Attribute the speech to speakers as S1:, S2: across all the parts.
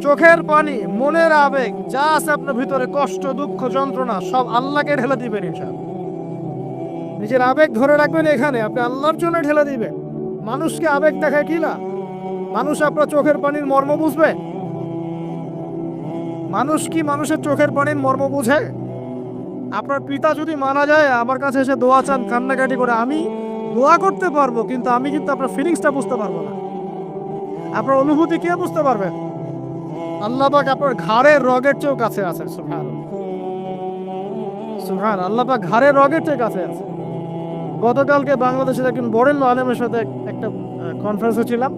S1: চোখের পানি, মনের আবেগ, যা আছে আপনার ভিতরে, কষ্ট, দুঃখ, যন্ত্রণা, সব আল্লাহকে ঢেলে দিবেন ইনশাআল্লাহ। নিজের আবেগ ধরে রাখবেন এখানে, আপনি আল্লাহর জন্য ঢেলে দিবেন। মানুষকে আবেগ দেখায় কি না? মানুষ আপনার চোখের পানির মর্ম বুঝবে? মানুষ কি মানুষের চোখের পানির মর্ম বুঝে? আপনার পিতা যদি মারা যায়, আমার কাছে এসে দোয়া চান কান্নাকাটি করে, আমি দোয়া করতে পারবো, কিন্তু আমি কিন্তু আপনার ফিলিংসটা বুঝতে পারবো না। আপনার অনুভূতি কে বুঝতে পারবে? আল্লাহ পাক আপনার ঘাড়ের রগের চেয়েও কাছে আছে। সুবহানাল্লাহ, সুবহানাল্লাহ, আল্লাহ পাক ঘাড়ের রগের চেয়ে কাছে আছে। গতকালকে বাংলাদেশের একজন বরেণ্য আলেমের সাথে একটা কনফারেন্সে ছিলাম।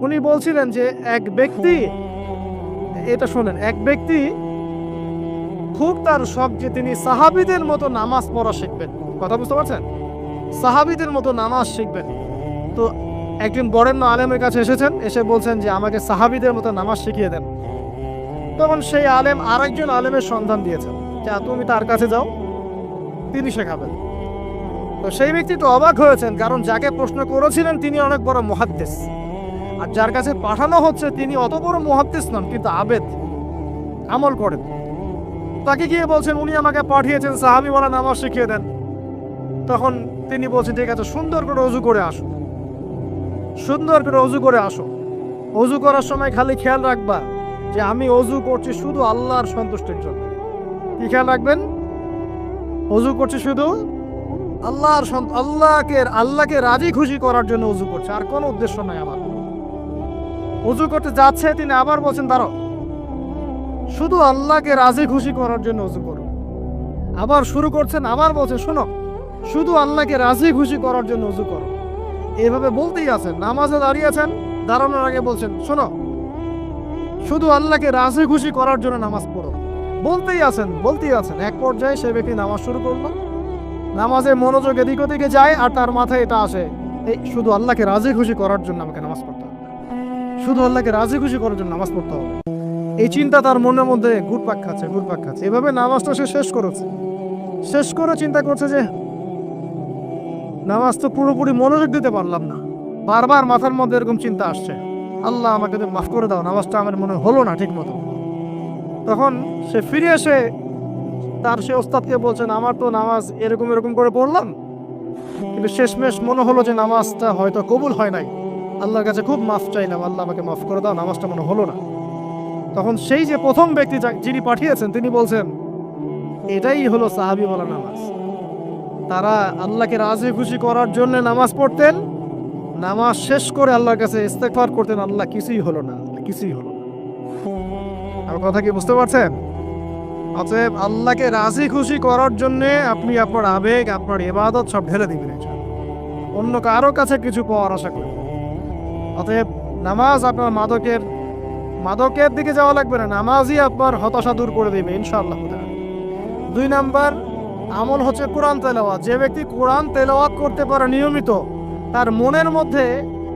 S1: উনি বলছিলেন যে এক ব্যক্তি, এটা শোনেন, এক ব্যক্তি খুব তার শখ যে তিনি সাহাবীদের মতো নামাজ পড়া শিখবেন। কথা বুঝতে পারছেন? সাহাবীদের মতো নামাজ শিখবেন। তো একজন বরেণ্য আলেমের কাছে এসেছেন, এসে বলছেন যে আমাকে সাহাবীদের মতো নামাজ শিখিয়ে দেন। তখন সেই আলেম আরেকজন আলেমের সন্ধান দিয়েছেন যে তুমি তার কাছে যাও, তিনি শেখাবেন। তো সেই ব্যক্তি তো অবাক হয়েছেন, কারণ যাকে প্রশ্ন করেছিলেন তিনি অনেক বড় মুহাদ্দিস, আর যার কাছে পাঠানো হচ্ছে তিনি অত বড় মুহাদ্দিস নন, কিন্তু আবেদ, আমল করেন। তাকে গিয়ে বলছেন উনি আমাকে পাঠিয়েছেন সাহাবী বলা নামাজ শিখিয়ে দেন। তখন তিনি বলছেন ঠিক আছে, সুন্দর করে ওযু করে আসো, সুন্দর করে ওযু করে আসো। ওযু করার সময় খালি খেয়াল রাখবা যে আমি ওযু করছি শুধু আল্লাহর সন্তুষ্টির জন্য। কি খেয়াল রাখবেন? ওযু করছি শুধু আল্লাহকে রাজি খুশি করার জন্য ওযু করছে, আর কোনো উদ্দেশ্য নাই আমার। ওযু করতে যাচ্ছে, তিনি আবার বলছেন দাঁড়াও, শুধু আল্লাহকে রাজি খুশি করার জন্য ওযু করো। আবার শুরু করছেন, আবার বলছেন শোনো, শুধু আল্লাহকে রাজি খুশি করার জন্য ওযু করো। এভাবে বলতেই আছেন, নামাজে দাঁড়িয়েছেন, দাঁড়ানোর আগে বলছেন শোনো, শুধু আল্লাহকে রাজি খুশি করার জন্য নামাজ পড়ো। বলতেই আছেন। এক পর্যায়ে সে ব্যক্তি নামাজ শুরু করলো, নামাজের মনোযোগ এদিক ওদিকে যায়, আর তার মাথায় এটা আসে, এই শুধু আল্লাহকে রাজি খুশি করার জন্য আমাকে নামাজ পড়তে হবে, শুধু আল্লাহকে রাজি খুশি করার জন্য নামাজ পড়তে হবে। এই চিন্তা তার মনের মধ্যে ঘুরপাক খাচ্ছে। এভাবে নামাজটা সে শেষ করে চিন্তা করছে যে নামাজ তো পুরোপুরি মনোযোগ দিতে পারলাম না। বারবার মাথার মধ্যে এরকম চিন্তা আসছে, আল্লাহ আমাকে তো মাফ করে দাও, নামাজটা আমার মনে হলো না ঠিক মতো। তখন সে ফিরে এসে তার সে ওস্তাদকে বলছেন আমার তো নামাজ এরকম করে পড়লাম, কিন্তু শেষমেশ মনে হলো যে নামাজটা হয়তো কবুল হয় নাই, আল্লাহর কাছে খুব মাফ চাইলাম, আল্লাহ আমাকে মাফ করে দাও, নামাজটা মনে হলো না। তখন সেই যে প্রথম ব্যক্তি যিনি পাঠিয়েছেন তিনি বলছেন এটাই হলো সাহাবী বলা নামাজ। তারা আল্লাহকে রাজি খুশি করার জন্য নামাজ পড়তেন, নামাজ শেষ করে আল্লাহর কাছে ইস্তেগফার করতেন, আল্লাহ কিছুই হলো না। আমার কথা কি বুঝতে পারছেন? অতএব আল্লাহকে রাজি খুশি করার জন্য আপনি আপনার আবেগ, আপনার ইবাদত সব ঢেলে দিবেন, অন্য কারো কাছে কিছু পাওয়ার আশা করি। অতএব নামাজ আপনার মাদকের দিকে যাওয়া লাগবে না, নামাজই আপনার হতাশা দূর করে দেবে ইনশাআল্লাহ। 2 নাম্বার আমল হচ্ছে কোরআন তেলাওয়াত। যে ব্যক্তি কোরআন তেলাওয়াত করতে পারে নিয়মিত, তার মনের মধ্যে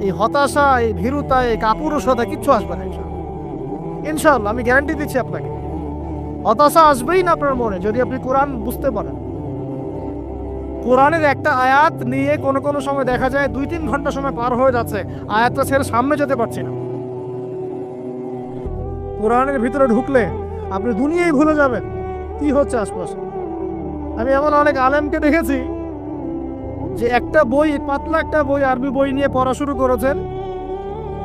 S1: এই হতাশা, এই ভীরুতা, এই কাপুরুষতা কিচ্ছু আসবে না ইনশাআল্লাহ। আমি গ্যারান্টি দিচ্ছি আপনাকে, হতাশা আসবেই না আপনার মনে যদি আপনি কোরআন বুঝতে পারেন। কোরআনের একটা আয়াত নিয়ে কোনো সময় দেখা যায় 2-3 ঘন্টা সময় পার হয়ে যাচ্ছে, আয়াতটা ছেড়ে সামনে যেতে পারছি না। কোরআনের ভিতরে ঢুকলে আপনি দুনিয়াই ভুলে যাবেন কি হচ্ছে আশপাশে। আমি এমন অনেক আলেমকে দেখেছি যে একটা বই, পাতলা একটা বই, আরবি বই নিয়ে পড়া শুরু করেছেন,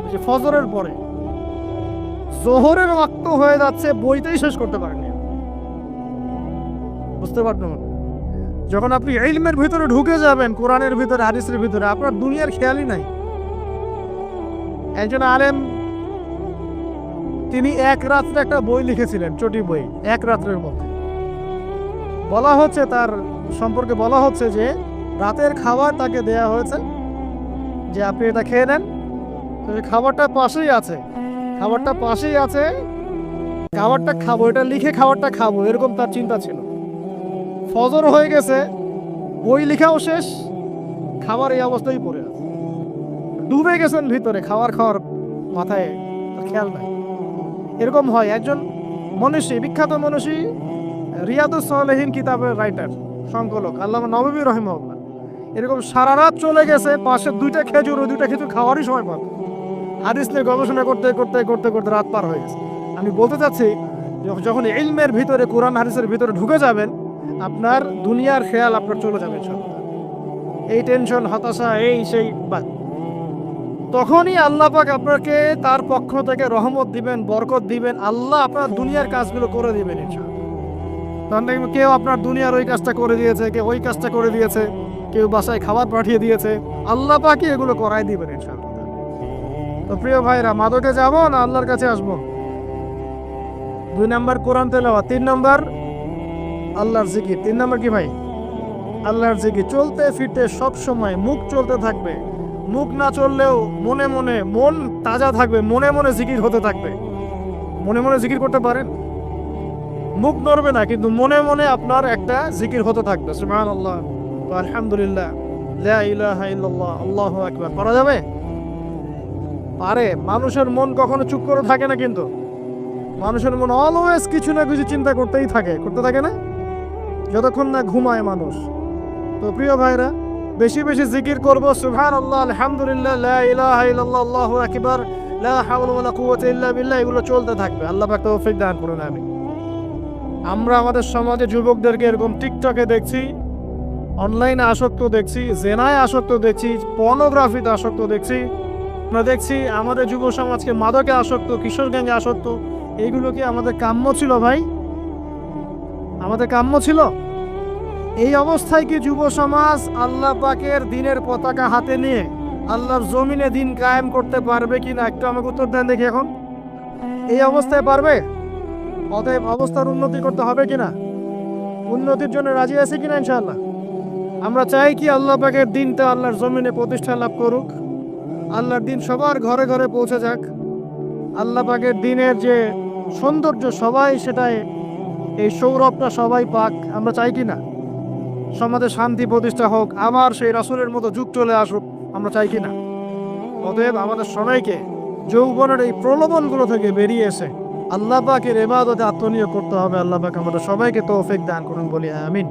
S1: যে ফজরের পরে জোহরের ওয়াক্ত হয়ে যাচ্ছে, বইটাই শেষ করতে পারেননি। বুঝতে পারবেন? যখন আপনি ইলমের ভিতরে ঢুকে যাবেন, কোরআনের ভিতরে, হাদিসের ভিতরে, আপনার দুনিয়ার খেয়ালই নাই। একজন আলেম তিনি এক রাত্রে একটা বই লিখেছিলেন, চটি বই, এক রাত্রের মধ্যে। বলা হচ্ছে তার সম্পর্কে বলা হচ্ছে যে রাতের খাবার তাকে দেয়া হয়েছে যে আপনি এটা খেয়ে নেন। তো খাবারটা পাশেই আছে, খাবারটা খাবো, এটা লিখে খাবারটা খাবো, এরকম তার চিন্তা ছিল। ফজর হয়ে গেছে, বই লেখাও শেষ, খাবার এই অবস্থায় পড়ে আছে, ডুবে গেছেন ভিতরে, খাওয়ার মাথায় খেয়াল নাই। এরকম হয়। একজন মনীষী, বিখ্যাত মনীষী, রিয়াদুস সালেহীন কিতাবের রাইটার, সংকলক আল্লামা নববী রাহিমাহুল্লাহ, এরকম সারা রাত চলে গেছে, পাশে 2টা খেজুর, ওই 2টা খেজুর খাওয়ারই সময় পাবে। হাদিস নিয়ে গবেষণা করতে রাত পার হয়ে গেছে। আমি বলতে চাচ্ছি যখন ইলমের ভিতরে, কোরআন হাদিসের ভিতরে ঢুকে যাবেন, আপনার দুনিয়ার খেয়াল আপনার চলে যাবে ইনশাআল্লাহ। এই টেনশন, হতাশা, এই সেই বাদ। তখনই আল্লাহ পাক আপনাকে তার পক্ষ থেকে রহমত দিবেন, বরকত দিবেন। আল্লাহ আপনার দুনিয়ার কাজগুলো করে দিবেন ইনশাআল্লাহ। তখন দেখবেন কেউ আপনার দুনিয়ার ওই কাজটা করে দিয়েছে, কেউ ওই কাজটা করে দিয়েছে, কেউ বাসায় খাবার পাঠিয়ে দিয়েছে। আল্লাহ পাকই এগুলো করাই দিবেন ইনশাআল্লাহ। তো প্রিয় ভাইরা, মাদকে যাব না আল্লাহর কাছে আসবো? 2 নম্বর কোরআন তেলাওয়াত, 3 নম্বর আল্লাহর জিকির। 3 নম্বর কি ভাই? আল্লাহর জিকির। চলতে ফিরতে সব সময় মুখ চলতে থাকবে, মুখ না চললেও মনে মনে মন তাজা থাকবে, মনে মনে জিকির হতে থাকবে। মনে মনে জিকির করতে পারেন? মুখ নড়বে না, কিন্তু মনে মনে আপনার একটা জিকির হতে থাকবে। সুবহানাল্লাহ, আলহামদুলিল্লাহ, লা ইলাহা ইল্লাল্লাহ, আল্লাহু আকবার। পারা যাবে? পারে। মানুষের মন কখনো চুপ করে থাকে না, কিন্তু মানুষের মন অলওয়েজ কিছু না কিছু চিন্তা করতেই থাকে, করতে থাকে না, যতক্ষণ না ঘুমায় মানুষ। তো প্রিয় ভাইরা, বেশি বেশি জিকির করব। সুবহানাল্লাহ, আলহামদুলিল্লাহ, লা ইলাহা ইল্লাল্লাহ, আল্লাহু আকবার, লা হাওলা ওয়ালা কুওয়াতা ইল্লা বিল্লাহ, এগুলো চলতে থাকবে। আল্লাহ পাক তৌফিক দান করুন, আমিন। আমরা আমাদের সমাজে যুবকদেরকে এরকম টিকটকে দেখছি, অনলাইনে আসক্ত দেখছি, জেনায় আসক্ত দেখছি, পর্নোগ্রাফিতে আসক্ত দেখছি। আমরা দেখছি আমাদের যুব সমাজকে মাদকে আসক্ত, কিশোর গ্যাংয়ে আসক্ত। এইগুলো কি আমাদের কাম্য ছিল ভাই? আমাদের কাম্য ছিল? এই অবস্থায় কি যুব সমাজ আল্লাহ পাকের দিনের পতাকা হাতে নিয়ে আল্লাহর জমিনে দিন কায়েম করতে পারবে কিনা? একটু আমাকে উত্তর দেন দেখি। এখন এই অবস্থায় পারবে? অতএব অবস্থার উন্নতি করতে হবে কিনা? উন্নতির জন্য রাজি আছি কিনা ইনশাআল্লাহ? আমরা চাই কি আল্লাহ পাকের দিনটা আল্লাহর জমিনে প্রতিষ্ঠা লাভ করুক, আল্লাহর দিন সবার ঘরে ঘরে পৌঁছে যাক। আল্লাহ পাকের দিনের যে সৌন্দর্য সবাই সেটাই, এই সৌরভটা সবাই পাক। আমরা চাই কি না? সমাজে শান্তি প্রতিষ্ঠা হোক, আবার সেই রাসূলের মতো যুগ চলে আসুক, আমরা চাই কি না? অতএব আমাদের সবাইকে যৌবনের এই প্রলোভনগুলো থেকে বেরিয়ে এসে আল্লাহ পাকের ইবাদতে আত্মনিয়োগ করতে হবে। আল্লাহ পাক আমাদের সবাইকে তৌফিক দান করুন, বলি আমিন।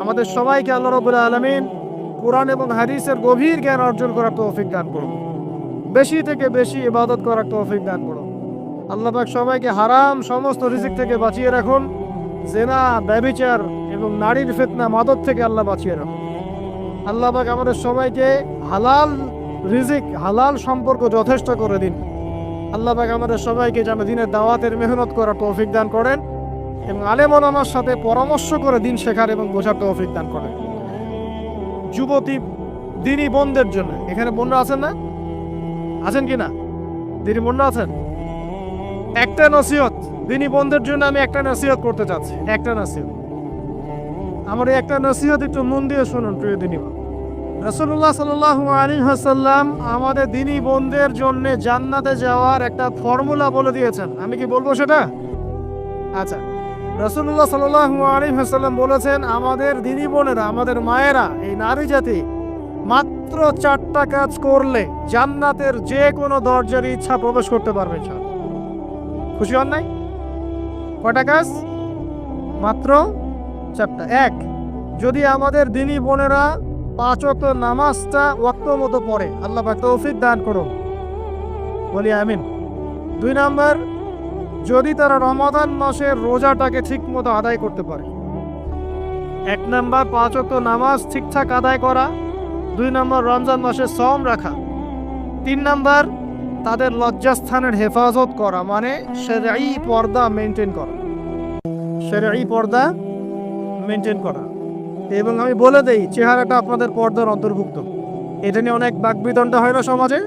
S1: আমাদের সবাইকে আল্লাহ রাব্বুল আলামিন কোরআন এবং হাদিসের গভীর জ্ঞান অর্জন করার তৌফিক দান করুন, বেশি থেকে বেশি ইবাদত করার তৌফিক দান করুন। আল্লাহ পাক সবাইকে হারাম সমস্ত রিজিক থেকে বাঁচিয়ে রাখুন। জেনা, ব্যভিচার এবং নারীর ফিতনা, মাদক থেকে আল্লাহ বাঁচিয়ে রাখুন। আল্লাহ পাক আমাদের সবাইকে হালাল রিজিক, হালাল সম্পর্ক যথেষ্ট করে দিন। আল্লাহ পাক আমাদের সবাইকে যেন দিনের দাওয়াতের মেহনত করার তৌফিক দান করেন এবং আলেম ওলামার সাথে পরামর্শ করে দিন শেখার এবং বোঝার তৌফিক দান করেন। যুবতী দিনী বোনদের জন্য, এখানে বোনরা আছেন না? আছেন কি না? দিনী বোনরা আছেন? একটা নসিহত দিনী বোনদের জন্য আমি একটা নসিহত করতে চাচ্ছি, একটা নসিহত। আমার এই একটা নসিহত একটু মন দিয়ে শুনুন প্রিয় দিনী বোন। রাসূলুল্লাহ সাল্লাল্লাহু আলাইহি ওয়াসাল্লাম আমাদের দিনী বোনদের জন্য জান্নাতে যাওয়ার একটা ফর্মুলা বলে দিয়েছেন। আমি কি বলবো সেটা? আচ্ছা, রাসূলুল্লাহ সাল্লাল্লাহু আলাইহি ওয়াসাল্লাম বলেছেন আমাদের দিনী বোনেরা, আমাদের মায়েরা, এই নারী জাতি মাত্র 4টা কাজ করলে জান্নাতের যে কোনো দরজার ইচ্ছা প্রবেশ করতে পারবে। খুশি হন নাই? কয়টা কাজ? মাত্র 4টা। 1, যদি আমাদের দিনী বোনেরা 5 ওয়াক্ত নামাজটা ওয়াক্ত মতো পড়ে, আল্লাহ পাক তৌফিক দান করুন, বলি আমিন। 2 নাম্বার, যদি তারা রমাদান মাসের রোজাটাকে ঠিক মতো আদায় করতে পারে। 1 নাম্বার 5 ওয়াক্ত নামাজ ঠিকঠাক আদায় করা, 2 নাম্বার রমজান মাসে সওম রাখা, 3 নাম্বার তাদের লজ্জাস্থানের হেফাজত করা, মানে শরঈ পর্দা মেনটেন করা, শরঈ পর্দা মেনটেন করা। এবং আমি বলে দেই, চেহারাটা আপনাদের পর্দার অন্তর্ভুক্ত। এটা নিয়ে অনেক বাকবিতণ্ডা হয় না সমাজে,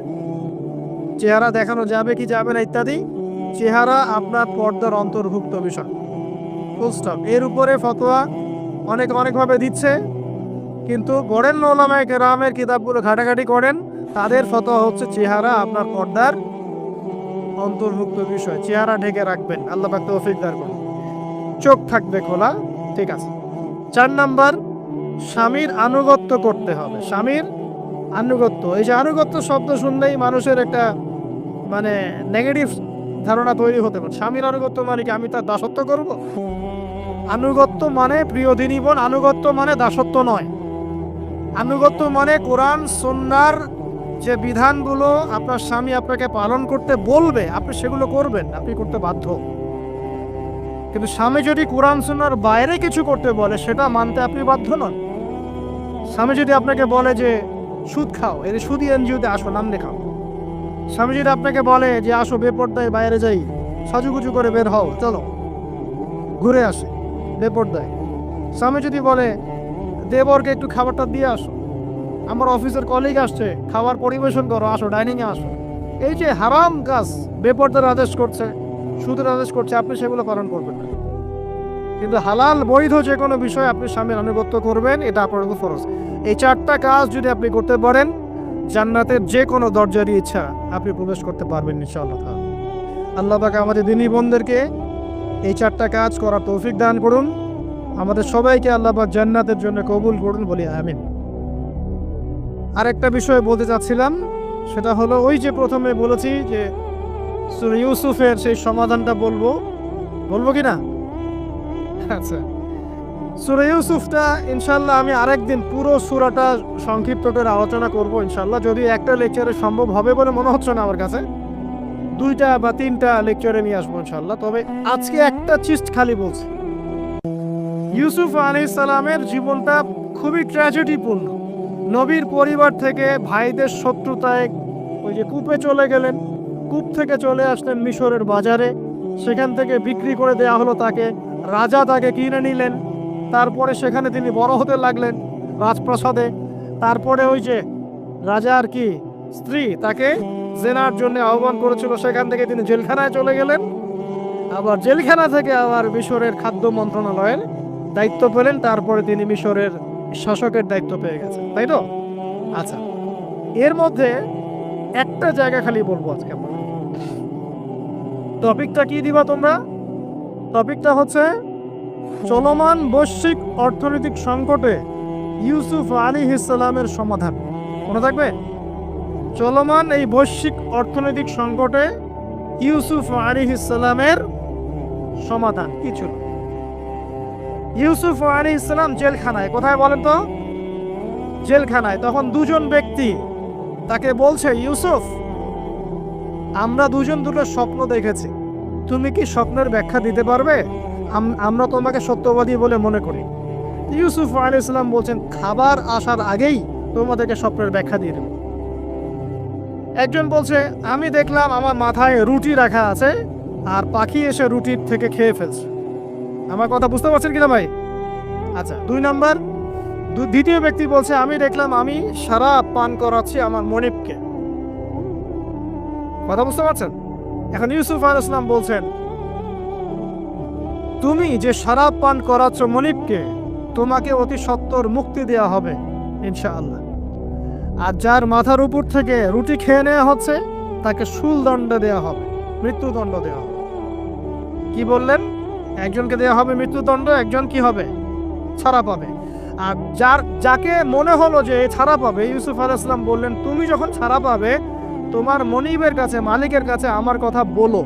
S1: চেহারা দেখানো যাবে কি যাবে না ইত্যাদি। চেহারা আপনার পর্দার অন্তর্ভুক্ত বিষয়, ফুল স্টপ। এর উপরে ফতোয়া অনেকভাবে দিচ্ছে, কিন্তু বরেণ্য উলামায়ে কেরামের কিতাবগুলো ঘাটাঘাটি করেন, তাদের ফতোয়া হচ্ছে চেহারা আপনার পর্দার অন্তর্ভুক্ত বিষয়, চেহারা ঢেকে রাখবেন। আল্লাহ পাক তৌফিক দান করুন। চোখ থাকবে খোলা, ঠিক আছে। 4 নাম্বার, স্বামীর আনুগত্য করতে হবে। স্বামীর আনুগত্য, এই যে আনুগত্য শব্দ শুনলেই মানুষের একটা মানে নেগেটিভ ধারণা তৈরি হতে পারে। স্বামীর আনুগত্য মানে কি আমি তার দাসত্ব করব? আনুগত্য মানে, প্রিয় দিনী বোন, আনুগত্য মানে দাসত্ব নয়। আনুগত্য মানে কোরআন সুন্নাহর যে বিধানগুলো আপনার স্বামী আপনাকে পালন করতে বলবে আপনি সেগুলো করবেন, আপনি করতে বাধ্য। কিন্তু স্বামী যদি কোরআন সুন্নাহর বাইরে কিছু করতে বলে সেটা মানতে আপনি বাধ্য নন। স্বামী যদি আপনাকে বলে যে সুদ খাও, এই সুদি এনজিওতে আসো, নাম লেখাও। স্বামী যদি আপনাকে বলে যে আসো বেপর্দায় বাইরে যাই, সাজুগুজু করে বের হও, চলো ঘুরে আসে বেপর্দায়। স্বামী যদি বলে দেবরকে একটু খাবারটা দিয়ে আসো, আমার অফিসের কলিগ আসছে, খাবার পরিবেশন করো, আসো ডাইনিংয়ে আসো, এই যে হারাম কাজ বেপর্দার আদেশ করছে, সুদের আদেশ করছে, আপনি সেগুলো পালন করবেন না। কিন্তু হালাল বৈধ যে কোনো বিষয় আপনি স্বামীর আনুগত্য করবেন, এটা আপনার উপর ফরজ। এই 4টা কাজ যদি আপনি করতে পারেন, জান্নাতের যে কোনো দরজারই ইচ্ছা আপনি প্রবেশ করতে পারবেন ইনশাআল্লাহ। আল্লাহ পাক আমাদের দিনী বোনদেরকে এই 4টা কাজ করার তৌফিক দান করুন। আমাদের সবাইকে আল্লাহ পাক জান্নাতের জন্য কবুল করুন, বলি আমিন। আরেকটা বিষয় বলতে চাচ্ছিলাম, সেটা হলো ওই যে প্রথমে বলেছি যে সূরা ইউসুফের সেই সমাধানটা বলবো কি না? আচ্ছা, সূরা ইউসুফটা ইনশাআল্লাহ আমি আরেকদিন পুরো সূরাটা সংক্ষিপ্ত করে আলোচনা করব ইনশাআল্লাহ। যদি একটা লেকচারে সম্ভব হবে বলে মনে হচ্ছে না আমার কাছে, 2টা বা 3টা লেকচারে নিয়ে আসবো ইনশাআল্লাহ। তবে আজকে একটা চিজ খালি বলছি, ইউসুফ আলাইহিস সালামের জীবনটা খুবই ট্র্যাজেডিপূর্ণ। নবীর পরিবার থেকে ভাইদের শত্রুতায় ওই যে কূপে চলে গেলেন, কূপ থেকে চলে আসলেন মিশরের বাজারে, সেখান থেকে বিক্রি করে দেয়া হলো তাকে, রাজা তাকে কিনে নিলেন, তারপরে সেখানে তিনি বড় হতে লাগলেন রাজপ্রাসাদে। তারপরে ওই যে রাজার কি স্ত্রী তাকে জেনার জন্য আহ্বান করেছিল, সেখান থেকে তিনি জেলখানায় চলে গেলেন, আবার জেলখানা থেকে আবার মিশরের খাদ্য মন্ত্রণালয়ের দায়িত্ব পেলেন, তারপরে তিনি মিশরের শাসকের দায়িত্ব পেয়ে গেছেন, তাই তো? আচ্ছা, এর মধ্যে একটা জায়গা খালি বলবো আজকে আমরা। টপিকটা কি দিবা তোমরা? টপিকটা হচ্ছে চলমান বৈশ্বিক অর্থনৈতিক সংকটে ইউসুফ আলাইহিস সালামের সমাধান। মনে থাকবে? চলমান এই বৈশ্বিক অর্থনৈতিক সংকটে ইউসুফ আলাইহিস সালামের সমাধান কি ছিল? ইউসুফ আলাইহিস সালাম জেলখানায়, কোথায় বলেন তো? জেলখানায়। তখন দুজন ব্যক্তি তাকে বলছে, ইউসুফ, আমরা দুজন দুটো স্বপ্ন দেখেছি, তুমি কি স্বপ্নের ব্যাখ্যা দিতে পারবে? আমরা তোমাকে সত্যবাদী বলে মনে করি। ইউসুফ আলাইহিস সালাম বলছেন, খাবার আসার আগেই তোমাদেরকে স্বপ্নের ব্যাখ্যা দিয়ে দেব। একজন বলছে, আমি দেখলাম আমার মাথায় রুটি রাখা আছে আর পাখি এসে রুটির থেকে খেয়ে ফেলছে। আমার কথা বুঝতে পারছেন কিনা ভাই? আচ্ছা, 2 নাম্বার, দ্বিতীয় ব্যক্তি বলছে, আমি দেখলাম আমি শরাব পান করাচ্ছি আমার মনিবকে। কথা বুঝতে পারছেন? এখন ইউসুফ আলাইহিস সালাম বলছেন, তুমি যে শরাব পান করাচ্ছ মনিবকে, তোমাকে অতি সত্বর মুক্তি দেওয়া হবে ইনশাআল্লাহ। আর যার মাথার উপর থেকে রুটি খেয়ে নেওয়া হচ্ছে তাকে শুলদণ্ড দেওয়া হবে, মৃত্যুদণ্ড দেওয়া হবে। কি বললেন? একজনকে দেওয়া হবে মৃত্যুদণ্ড, একজন কি হবে? ছাড়া পাবে। আর যাকে মনে হলো যে ছাড়া পাবে, ইউসুফ আলাইহিস সালাম বললেন, তুমি যখন ছাড়া পাবে তোমার মনিবের কাছে, মালিকের কাছে আমার কথা বলো,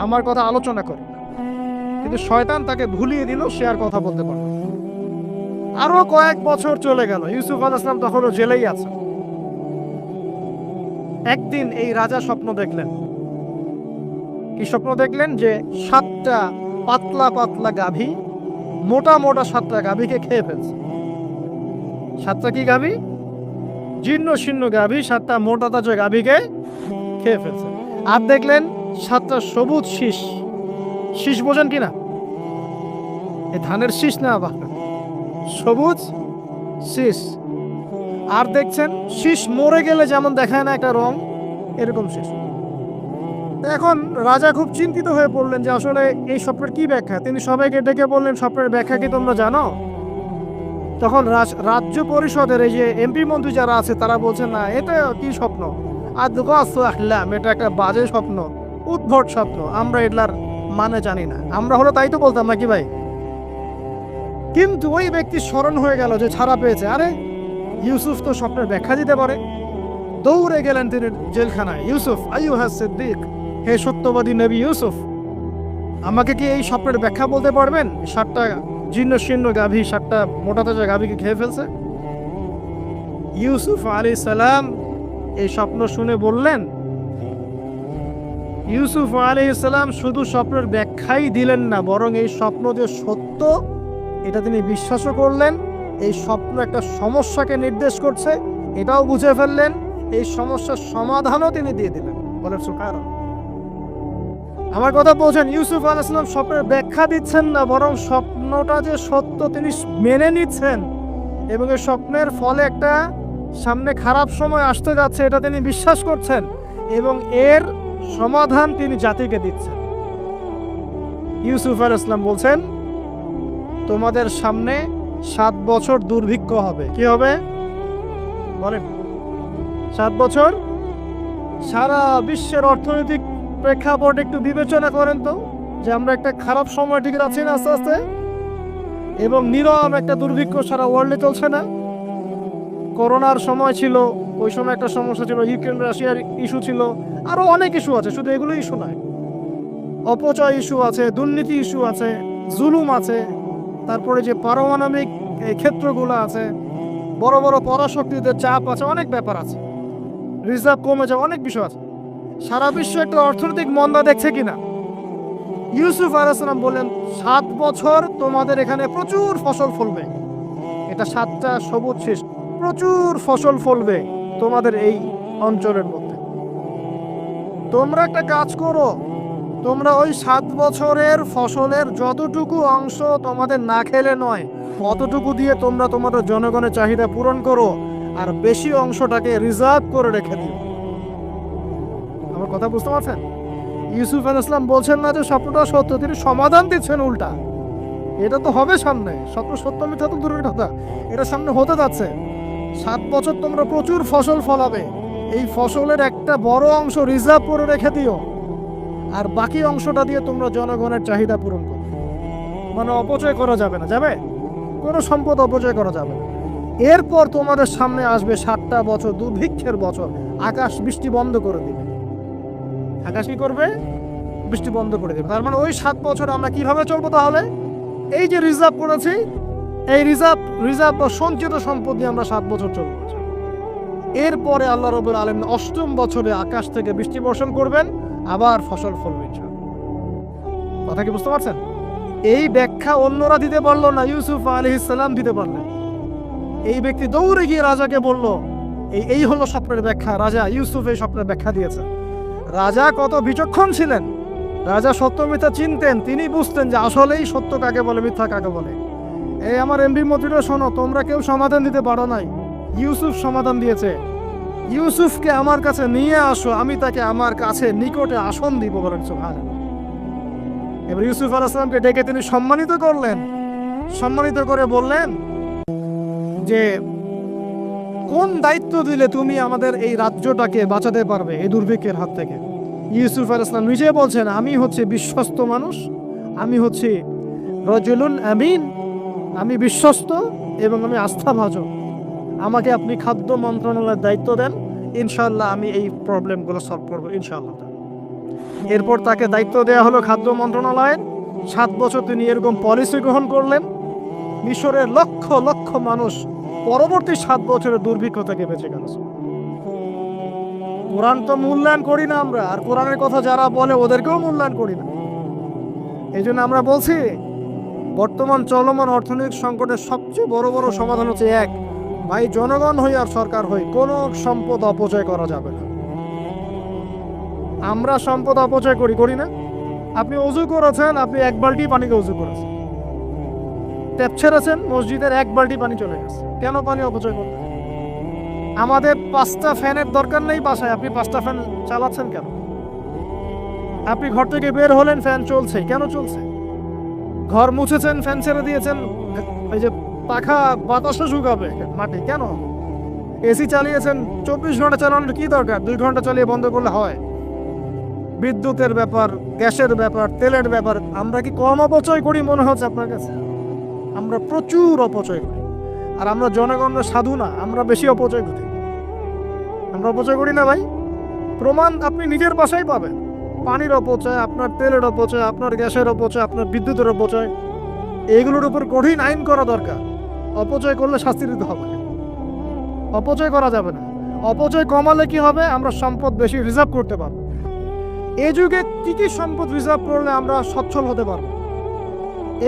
S1: আমার কথা আলোচনা করো। কিন্তু শয়তান তাকে ভুলিয়ে দিল, সে আর কথা বলতে পারল। আরো কয়েক বছর চলে গেল, ইউসুফ আলাইহিস সালাম তখনও জেলেই আছে। একদিন এই রাজা স্বপ্ন দেখলেন। কি স্বপ্ন দেখলেন? যে 7টা পাতলা পাতলা গাভী, মোটা মোটা 7টা গাভীকে খেয়ে ফেলছে। 7টা কি গাভী? জীর্ণ শীর্ণ গাভী, 7টা মোটা তাজা গাভীকে খেয়ে ফেলছে। আর দেখলেন 7টা সবুজ শীষ। শীষ বোঝেন কিনা? এই ধানের শীষ না, বা সবুজ শীষ। আর দেখছেন শীষ মরে গেলে যেমন দেখায় না একটা রং, এরকম শীষ। এখন রাজা খুব চিন্তিত হয়ে পড়লেন যে আসলে এই স্বপ্নের কি ব্যাখ্যা। তিনি সবাইকে ডেকে বললেন, স্বপ্নের ব্যাখ্যা কি তোমরা জানো? তখন রাজ্য পরিষদের এই যে এমপি মন্ত্রী যারা আছে তারা বলছেন, না, এটা কি স্বপ্ন, এটা একটা বাজে স্বপ্ন, উদ্ভট স্বপ্ন, আমরা এগুলার মানে জানি না। আমরা হলো তাই তো বলতাম নাকি ভাই? কিন্তু ওই ব্যক্তি স্মরণ হয়ে গেল যে ছাড়া পেয়েছে, আরে ইউসুফ তো স্বপ্নের ব্যাখ্যা দিতে পারে। দৌড়ে গেলেন তিনি জেলখানায়। ইউসুফ আইয়ুহা সিদ্দিক, হে সত্যবাদী নবী ইউসুফ, আমাকে কি এই স্বপ্নের ব্যাখ্যা বলতে পারবেন? 7টা জীর্ণ শীর্ণ গাভী 7টা মোটা তাজা গাভীকে খেয়ে ফেলছে। ইউসুফ আলাইহিস সালাম এই স্বপ্ন শুনে বললেন, ইউসুফ আলাইহিস সালাম শুধু স্বপ্নের ব্যাখ্যাই দিলেন না, বরং এই স্বপ্ন যে সত্য এটা তিনি বিশ্বাসও করলেন। এই স্বপ্ন একটা সমস্যাকে নির্দেশ করছে এটাও বুঝে ফেললেন, এই সমস্যার সমাধানও তিনি দিয়ে দিলেন। বলেন সুবহানাল্লাহ। আমার কথা বলছেন, ইউসুফ আলাইহিস সালাম স্বপ্নের ব্যাখ্যা দিচ্ছেন না, বরং স্বপ্নটা যে সত্য তিনি মেনে নিচ্ছেন এবং এই স্বপ্নের ফলে একটা সামনে খারাপ সময় আসতে যাচ্ছে এটা তিনি বিশ্বাস করছেন এবং এর সমাধান তিনি জাতিকে দিচ্ছেন। ইউসুফ আলাইহিস সালাম বলছেন, তোমাদের সামনে 7 বছর দুর্ভিক্ষ হবে। কি হবে বলেন? 7 বছর। সারা বিশ্বের অর্থনৈতিক প্রেক্ষাপট একটু বিবেচনা করেন তো, যে আমরা একটা খারাপ সময় দিকে যাচ্ছি না আস্তে আস্তে, এবং নীরব একটা দুর্ভিক্ষ সারা ওয়ার্ল্ডে চলছে না? করোনার সময় ছিল, ওই সময় একটা সমস্যা ছিল, ইউক্রেন রাশিয়ার ইস্যু ছিল, আরো অনেক ইস্যু আছে, শুধু এগুলো ইস্যু নয়, অপচয় ইস্যু আছে, দুর্নীতি ইস্যু আছে, জুলুম আছে, তারপরে যে পারমাণবিক এই ক্ষেত্রগুলো আছে, বড় বড় পরাশক্তিদের চাপ আছে, অনেক ব্যাপার আছে, রিজার্ভ কমে যাওয়া, অনেক বিষয় আছে। সারা বিশ্ব একটা অর্থনৈতিক মন্দা দেখছে কিনা? ইউসুফ আলাইহিস সালাম বললেন, 7 বছর তোমাদের এখানে প্রচুর ফসল ফলবে। এটা 7টা সবুজ শীষ, প্রচুর ফসল ফলবে তোমাদের এই অঞ্চলের মধ্যে। তোমরা একটা কাজ করো, তোমরা ওই 7 বছরের ফসলের যতটুকু অংশ তোমাদের না খেলে নয়, অতটুকু দিয়ে তোমরা তোমাদের জনগণের চাহিদা পূরণ করো, আর বেশি অংশটাকে রিজার্ভ করে রেখে দিও। আমার কথা বুঝতে পারছেন? ইউসুফ আলাইহিস সালাম বলছেন না যে স্বপ্নটা সত্য, তিনি সমাধান দিচ্ছেন উল্টা। এটা তো হবে সামনে, স্বপ্ন সত্য মিথ্যা তো দূরের কথা, এটা সামনে হতে যাচ্ছে। 7 বছর তোমরা প্রচুর ফসল ফলাবে, এই ফসলের একটা বড় অংশ রিজার্ভ করে রেখে দিও, আর বাকি অংশটা দিয়ে তোমরা জনগণের চাহিদা পূরণ করো। মানে অপচয় করা যাবে না, যাবে কোনো সম্পদ অপচয় করা যাবে না। এরপর তোমাদের সামনে আসবে 7টা বছর দুর্ভিক্ষের বছর, আকাশ বৃষ্টি বন্ধ করে দিবে। আকাশ কি করবে? বৃষ্টি বন্ধ করে দেবে। তার মানে ওই 7 বছর আমরা কিভাবে চলবো তাহলে? এই যে রিজার্ভ করেছি, এই রিজার্ভ বা সঞ্চিত সম্পদ দিয়ে আমরা 7 বছর চলবো। এরপরে আল্লাহ রাব্বুল আলামিন 8ম বছরে আকাশ থেকে বৃষ্টি বর্ষণ করবেন, আবার ফসল ফলবে। কথা কি বুঝতে পারছেন? এই ব্যাখ্যা অন্যরা দিতে পারলো না, ইউসুফ আলাইহিস সালাম দিতে পারলেন। এই ব্যক্তি দৌড়ে গিয়ে রাজাকে বলল, এই হলো স্বপ্নের ব্যাখ্যা। রাজা, ইউসুফ এই স্বপ্নের ব্যাখ্যা দিয়েছে। রাজা কত বিচক্ষণ ছিলেন, রাজা সত্য মিথ্যা চিনতেন, তিনি বুঝতেন যে আসলেই সত্য কাকে বলে, মিথ্যা কাকে বলে। এই আমার এমপি মন্ত্রীরা শোনো, তোমরা কেউ সমাধান দিতে পারো নাই, ইউসুফ সমাধান দিয়েছে। ইউসুফকে আমার কাছে নিয়ে আসো, আমি তাকে আমার কাছে নিকটে আসন দিব। বলেন সুবহানাল্লাহ। এবার ইউসুফ আলাইহিস সালামকে ডেকে তিনি সম্মানিত করলেন, সম্মানিত করে বললেন যে কোন দায়িত্ব দিলে তুমি আমাদের এই রাজ্যটাকে বাঁচাতে পারবে এই দুর্ভিক্ষের হাত থেকে? ইউসুফ আলাইহিস সালাম নিজে বলছেন, আমি হচ্ছে বিশ্বস্ত মানুষ, আমি হচ্ছে রাজুলুন আমিন, আমি বিশ্বস্ত এবং আমি আস্থাভাজন। আমাকে আপনি খাদ্য মন্ত্রণালয়ের দায়িত্ব দেন, ইনশাআল্লাহ আমি এই প্রবলেমগুলো সলভ করবো ইনশাআল্লাহ। এরপর তাকে দায়িত্ব দেওয়া হলো খাদ্য মন্ত্রণালয়ের। 7 বছর তিনি এরকম পলিসি গ্রহণ করলেন। মিশরের লক্ষ লক্ষ মানুষ পরবর্তী 7 বছরের দুর্ভিক্ষ থেকে বেঁচে গেল। কোরআন তো মূল্যায়ন করি না আমরা, আর কোরআনের কথা যারা বলে ওদেরকেও মূল্যায়ন করি না। এই জন্য আমরা বলছি, বর্তমান চলমান অর্থনৈতিক সংকটের সবচেয়ে বড় সমাধান হচ্ছে এক, ভাই জনগণ হই আর সরকার হই, কোনো সম্পদ অপচয় করা যাবে না। আমরা সম্পদ অপচয় করি না? আপনি অজু করেছেন, আপনি 1 বালতি পানিতে অজু করেছেন, ট্যাপ ছেড়েছেন, মসজিদের 1 বালতি পানি চলে গেছে, কেন পানি অপচয় করবেন? আমাদের 5টা ফ্যানের দরকার নেই বাসায়, আপনি 5টা ফ্যান চালাচ্ছেন কেন? আপনি ঘর থেকে বের হলেন, ফ্যান চলছে, কেন চলছে? ঘর মুছেছেন, ফ্যান ছেড়ে দিয়েছেন, এই যে পাখা বাতাসে শুকাবে মাটি, কেন? এসি চালিয়েছেন, 24 ঘন্টা চালানোর কি দরকার? 2 ঘন্টা চালিয়ে বন্ধ করলে হয়। বিদ্যুতের ব্যাপার, গ্যাসের ব্যাপার, তেলের ব্যাপার, আমরা কি কম অপচয় করি মনে হচ্ছে আপনার কাছে? আমরা প্রচুর অপচয় করি। আর আমরা জনগণের সাধু না, আমরা বেশি অপচয় করি। আমরা অপচয় করি না ভাই, প্রমাণ আপনি নিজের বাসায় পাবেন। পানির অপচয়, আপনার তেলের অপচয়, আপনার গ্যাসের অপচয়, আপনার বিদ্যুতের অপচয়, এগুলোর উপর কঠিন আইন করা দরকার। অপচয় করলে শাস্তি দিতে হবে, অপচয় করা যাবে না। অপচয় কমালে কি হবে? আমরা সম্পদ বেশি রিজার্ভ করতে পারবো। এই যুগে কি কি সম্পদ রিজার্ভ করলে আমরা সচ্ছল হতে পারবো?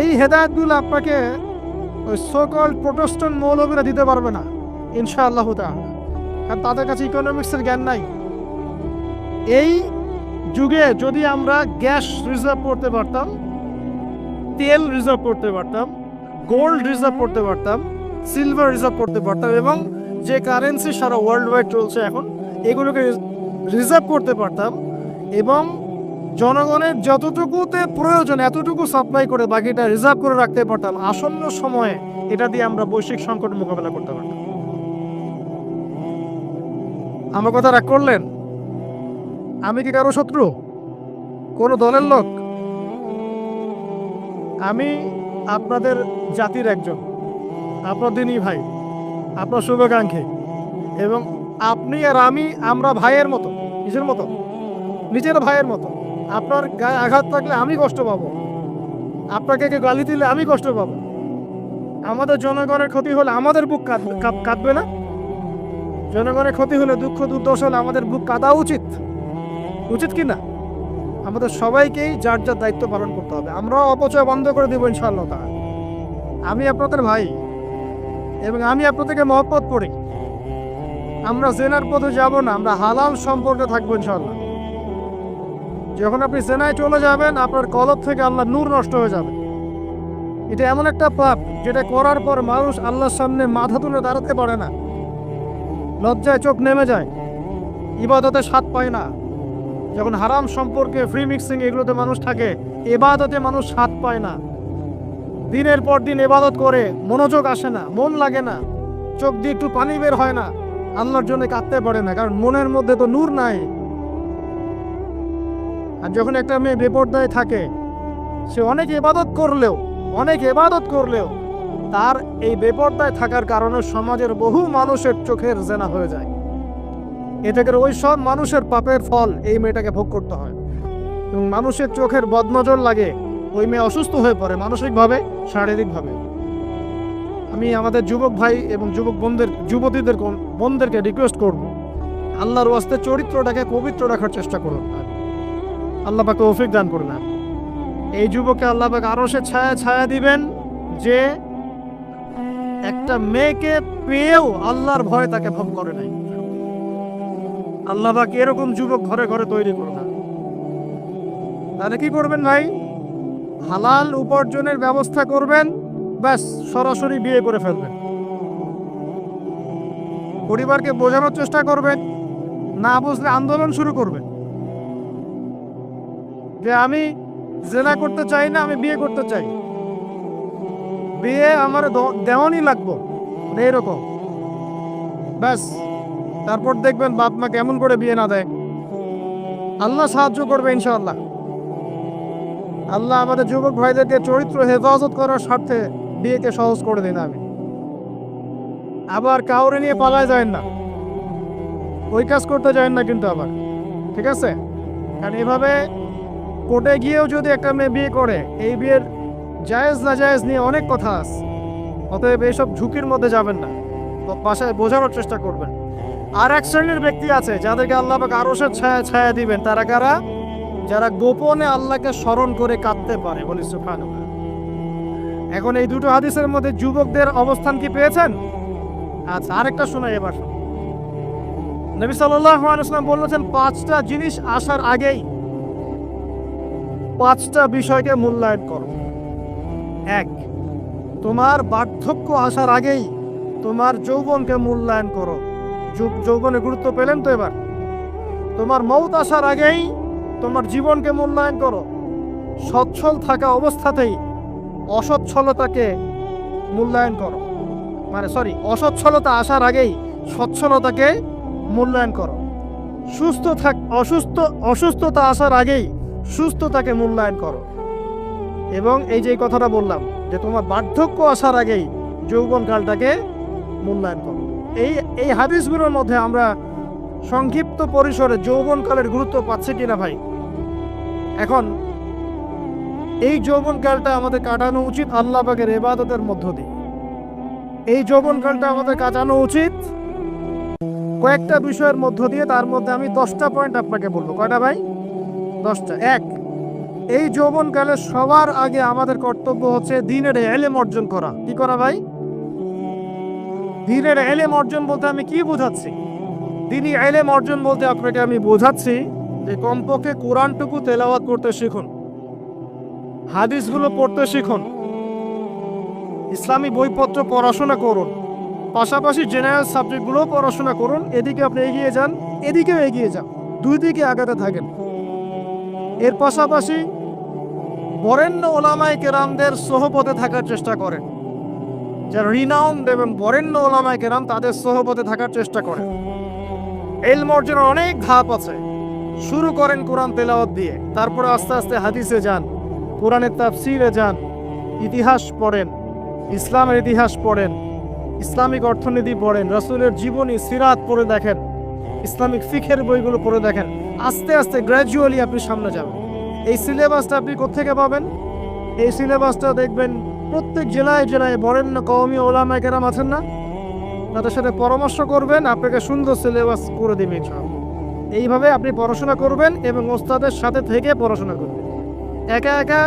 S1: এই হেদায়েতগুলো আপনাকে ওই সোকল প্রোটেস্ট্যান্ট মৌলবীরা দিতে পারবে না ইনশাআল্লাহ তাআলা, কারণ তাদের কাছে ইকোনমিক্সের জ্ঞান নাই। এই যুগে যদি আমরা গ্যাস রিজার্ভ করতে পারতাম, তেল রিজার্ভ করতে পারতাম, গোল্ড রিজার্ভ করতে পারতাম, সিলভার রিজার্ভ করতে পারতাম, এবং যে কারেন্সি সারা ওয়ার্ল্ড ওয়াইড চলছে এখন, এগুলোকে রিজার্ভ করতে পারতাম, এবং জনগণের যতটুকুতে প্রয়োজন এতটুকু সাপ্লাই করে বাকিটা রিজার্ভ করে রাখতে পারতাম, আসন্ন সময়ে এটা দিয়ে আমরা বৈশ্বিক সংকট মোকাবেলা করতে পারতাম। আমার কথা রাগ করলেন? আমি কি কারো শত্রু, কোনো দলের লোক? আমি আপনাদের জাতির একজন, আপনার দিনই ভাই, আপনার শুভাকাঙ্ক্ষী, এবং আপনি আর আমরা ভাইয়ের মতো, নিজের ভাইয়ের মতো। আপনার গায়ে আঘাত থাকলে আমি কষ্ট পাবো, আপনাকে কে গালি দিলে আমি কষ্ট পাবো। আমাদের জনগণের ক্ষতি হলে আমাদের বুক কাঁদবে না? জনগণের ক্ষতি হলে, দুঃখ দুর্দশা হলে আমাদের বুক কাঁদা উচিত কি না? আমাদের সবাইকেই যার যার দায়িত্ব পালন করতে হবে। আমরাও অপচয় বন্ধ করে দেবো ইনশাআল্লাহ তাআলা। আমি আপনাদের ভাই এবং আমি আপনাদেরকে মহব্বত করি। আমরা জেনার পথে যাব না, আমরা হালাল সম্পর্কে থাকবো ইনশাআল্লাহ। যখন আপনি জেনায় চলে যাবেন, আপনার কলব থেকে আল্লাহ নূর নষ্ট হয়ে যাবে। এটা এমন একটা পাপ যেটা করার পর মানুষ আল্লাহর সামনে মাথা তুলে দাঁড়াতে পারে না, লজ্জায় চোখ নেমে যায়, ইবাদতে স্বাদ পায় না। যখন হারাম সম্পর্কে, ফ্রি মিক্সিং, এগুলোতে মানুষ থাকে, ইবাদতে মানুষ স্বাদ পায় না। দিনের পর দিন ইবাদত করে মনোযোগ আসে না, মন লাগে না, চোখ দিয়ে একটু পানি বের হয় না, আল্লাহর জন্য কাঁদতে পারে না, কারণ মনের মধ্যে তো নূর নাই। আর যখন একটা মেয়ে বেপরদায় থাকে, সে অনেক ইবাদত করলেও তার এই বেপরদায় থাকার কারণে সমাজের বহু মানুষের চোখের জেনা হয়ে যায়। এ থেকে ওই সব মানুষের পাপের ফল এই মেয়েটাকে ভোগ করতে হয়, এবং মানুষের চোখের বদনজর লাগে, ওই মেয়ে অসুস্থ হয়ে পড়ে মানসিকভাবে, শারীরিকভাবে। আমি আমাদের যুবক ভাই এবং বোনদেরকে রিকোয়েস্ট করব, আল্লাহর ওয়াস্তে চরিত্রটাকে পবিত্র রাখার চেষ্টা করুন। আল্লাহ পাক তৌফিক দান করুন। এই যুবককে আল্লাহ পাক আরো সে ছায়া দিবেন, যে একটা মেয়েকে পেয়েও আল্লাহর ভয় তাকে ভোগ করে নাই। আল্লাহ পাক এরকম যুবক ঘরে ঘরে তৈরি করুন। তাহলে কি করবেন ভাই? হালাল উপার্জনের ব্যবস্থা করবেন, ব্যাস সরাসরি বিয়ে করে ফেলবেন। পরিবারকে বোঝানোর চেষ্টা করবেন, না বুঝলে আন্দোলন শুরু করবেন যে আমি জেনা করতে চাই না, আমি বিয়ে করতে চাই, বিয়ে আমার দেওয়ানই লাগবো, এইরকম। ব্যাস, তারপর দেখবেন বাপ মা কেমন করে বিয়ে না দেয়। আল্লাহ সাহায্য করবে ইনশাআল্লাহ। আল্লাহ আমাদের যুবক ভাইদেরকে চরিত্র হেফাজত করার স্বার্থে বিয়েকে সহজ করে দিন। আমি আবার কাউরে নিয়ে পালায় যায় না, ওই কাজ করতে যায় না কিন্তু আবার, ঠিক আছে? কারণ এভাবে কোর্টে গিয়েও যদি একটা মেয়ে বিয়ে করে, এই বিয়ের জায়েজ না জায়েজ নিয়ে অনেক কথা আছে। অতএব এইসব ঝুঁকির মধ্যে যাবেন না, বাসায় বোঝানোর চেষ্টা করবেন। আর এক শ্রেণীর ব্যক্তি আছে যাদেরকে আল্লাহ পাক আরশের ছায়া দিবেন। তারা কারা? যারা গোপনে আল্লাহকে স্মরণ করে কাঁদতে পারে, বলি সুবহানাল্লাহ। এখন এই দুটো হাদিসের মধ্যে যুবকদের অবস্থান কি পেয়েছেন? আচ্ছা, আরেকটা শোনাই এবার। নবী সাল্লাল্লাহু আলাইহি ওয়াসাল্লাম বলেছেন, 5টা জিনিস আসার আগেই 5টা বিষয়কে মূল্যায়ন করো। 1, তোমার বার্ধক্য আসার আগেই তোমার যৌবনকে মূল্যায়ন করো। যৌবনের গুরুত্ব পেলেন তো এবার? তোমার মৌত আসার আগেই তোমার জীবনকে মূল্যায়ন করো। সচ্ছল থাকা অবস্থাতেই অসচ্ছলতাকে মূল্যায়ন করো, অসচ্ছলতা আসার আগেই সচ্ছলতাকে মূল্যায়ন করো। অসুস্থতা আসার আগেই সুস্থতাকে মূল্যায়ন করো। এবং এই যে কথাটা বললাম যে তোমার বার্ধক্য আসার আগেই যৌবনকালটাকে মূল্যায়ন করো। এই হাদিসগুলোর মধ্যে আমরা সংক্ষিপ্ত পরিসরে যৌবনকালের গুরুত্ব পাচ্ছি কিনা ভাই? এখন এই যৌবনকালটা আমাদের কাটানো উচিত আল্লাহ পাকের ইবাদতের মধ্য দিয়ে। এই যৌবনকালটা আমাদের কাটানো উচিত কয়েকটা বিষয়ের মধ্য দিয়ে, তার মধ্যে আমি 10টা পয়েন্ট আপনাকে বলবো। কয়টা ভাই? 10টা। এক, এই যৌবনকালে সবার আগে আমাদের কর্তব্য হচ্ছে দ্বীনের ইলম অর্জন করা। কি করা ভাই? দ্বীনের ইলম অর্জন বলতে আমি কি বোঝাচ্ছি? দ্বীনি ইলম অর্জন বলতে আপনাকে আমি বোঝাচ্ছি যে কমপক্ষে কোরআনটুকু তেলাওয়াত করতে শিখুন, হাদিসগুলো পড়তে শিখুন, ইসলামী বইপত্র পড়াশোনা করুন, পাশাপাশি জেনারেল সাবজেক্টগুলো পড়াশোনা করুন। এদিকে আপনি এগিয়ে যান, এদিকেও এগিয়ে যান, দুই দিকে আগাতে থাকেন। এর পাশাপাশি বরেণ্য ওলামায়ে কেরামদের সোহবতে থাকার চেষ্টা করেন। যারা রিনাউন্ড এবং বরেণ্য ওলামায়ে কেরাম, তাদের সোহবতে থাকার চেষ্টা করেন। ইলম অর্জনের অনেক ধাপ আছে। শুরু করেন কোরআন তেলাওয়াত দিয়ে, তারপরে আস্তে আস্তে হাদিসে যান, কোরআনের তাফসীরে যান, ইতিহাস পড়েন, ইসলামের ইতিহাস পড়েন, ইসলামিক অর্থনীতি পড়েন, রাসূলের জীবনী সিরাত পড়ে দেখেন, ইসলামিক ফিকহের বইগুলো পড়ে দেখেন। আস্তে আস্তে গ্র্যাজুয়ালি আপনি সামনে যাবেন। এই সিলেবাসটা আপনি কোত্থেকে পাবেন? এই সিলেবাসটা দেখবেন প্রত্যেক জেলায় জেলায় বরেণ্য কওমি ওলামায়ে কেরাম আছেন না, তাদের সাথে পরামর্শ করবেন, আপনাকে সুন্দর সিলেবাস করে দেবে ইনশাআল্লাহ। এইভাবে আপনি পড়াশোনা করবেন এবং ওস্তাদের সাথে থেকে পড়াশোনা করবেন। একা একা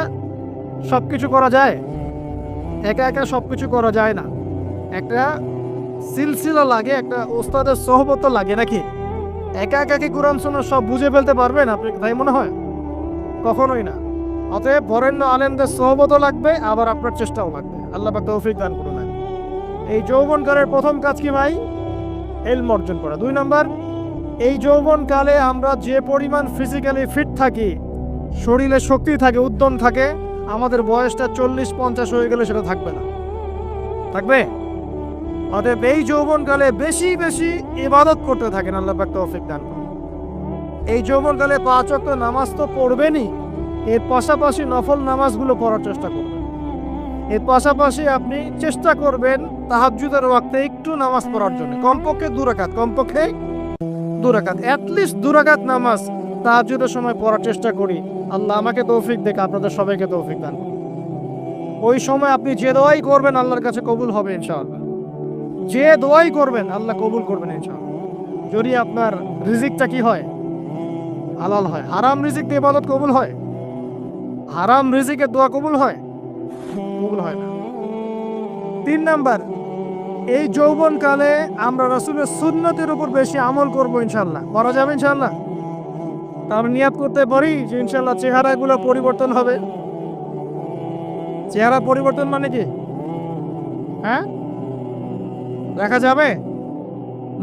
S1: সব কিছু করা যায়? একা একা সব কিছু করা যায় না। একটা সিলসিলা লাগে, একটা ওস্তাদের সোহবত লাগে, নাকি? একা একা কি কোরআন সুন্নাহ সব বুঝে ফেলতে পারবেন আপনি? তাই মনে হয়? কখনোই না। অতএব বরেণ্য আলেমদের সোহবত লাগবে, আবার আপনার চেষ্টাও লাগবে। আল্লাহ পাক তৌফিক দান করুন। এই যৌবনকালের প্রথম কাজ কি ভাই? ইলম অর্জন করা। 2 নাম্বার, এই যৌবনকালে আমরা যে পরিমাণ ফিজিক্যালি ফিট থাকি, শরীরে শক্তি থাকে, উদ্যম থাকে, আমাদের বয়সটা 40-50 হয়ে গেলে সেটা থাকবে না। থাকবে? অতএব এই যৌবনকালে বেশি বেশি ইবাদত করতে থাকেন। আল্লাহ পাক তৌফিক দান করুন। এই যৌবনকালে 5 ওয়াক্ত নামাজ তো পড়বেনই, এর পাশাপাশি নফল নামাজগুলো পড়ার চেষ্টা করবেন। এর পাশাপাশি আপনি চেষ্টা করবেন তাহাজ্জুদের ওয়াক্তে একটু নামাজ পড়ার জন্য, কমপক্ষে 2 রাকাত, কমপক্ষে 2 রাকাত, অ্যাটলিস্ট 2 রাকাত নামাজ তাহাজ্জুদের সময় পড়ার চেষ্টা করি। আল্লাহ আমাকে তৌফিক দেখ, আপনাদের সবাইকে তৌফিক দান করুন। ওই সময় আপনি যে দোয়াই করবেন আল্লাহর কাছে কবুল হবে ইনশাআল্লাহ। যে দোয়াই করবেন আল্লাহ কবুল করবেন ইনশাআল্লাহ, যদি আপনার রিজিকটা কি হয়? হালাল হয়। হারাম রিজিক দিয়ে ইবাদত কবুল হয়? হারাম রিজিকের দোয়া কবুল হয়? কবুল হয় না। 3 নাম্বার, এই যৌবনকালে আমরা রাসূলের সুন্নতের উপর বেশি আমল করব ইনশাআল্লাহ। করা যাবে ইনশাআল্লাহ? আমরা নিয়াত করতে পারি যে ইনশাআল্লাহ চেহারাগুলো পরিবর্তন হবে। চেহারা পরিবর্তন মানে কি? হ্যাঁ, দেখা যাবে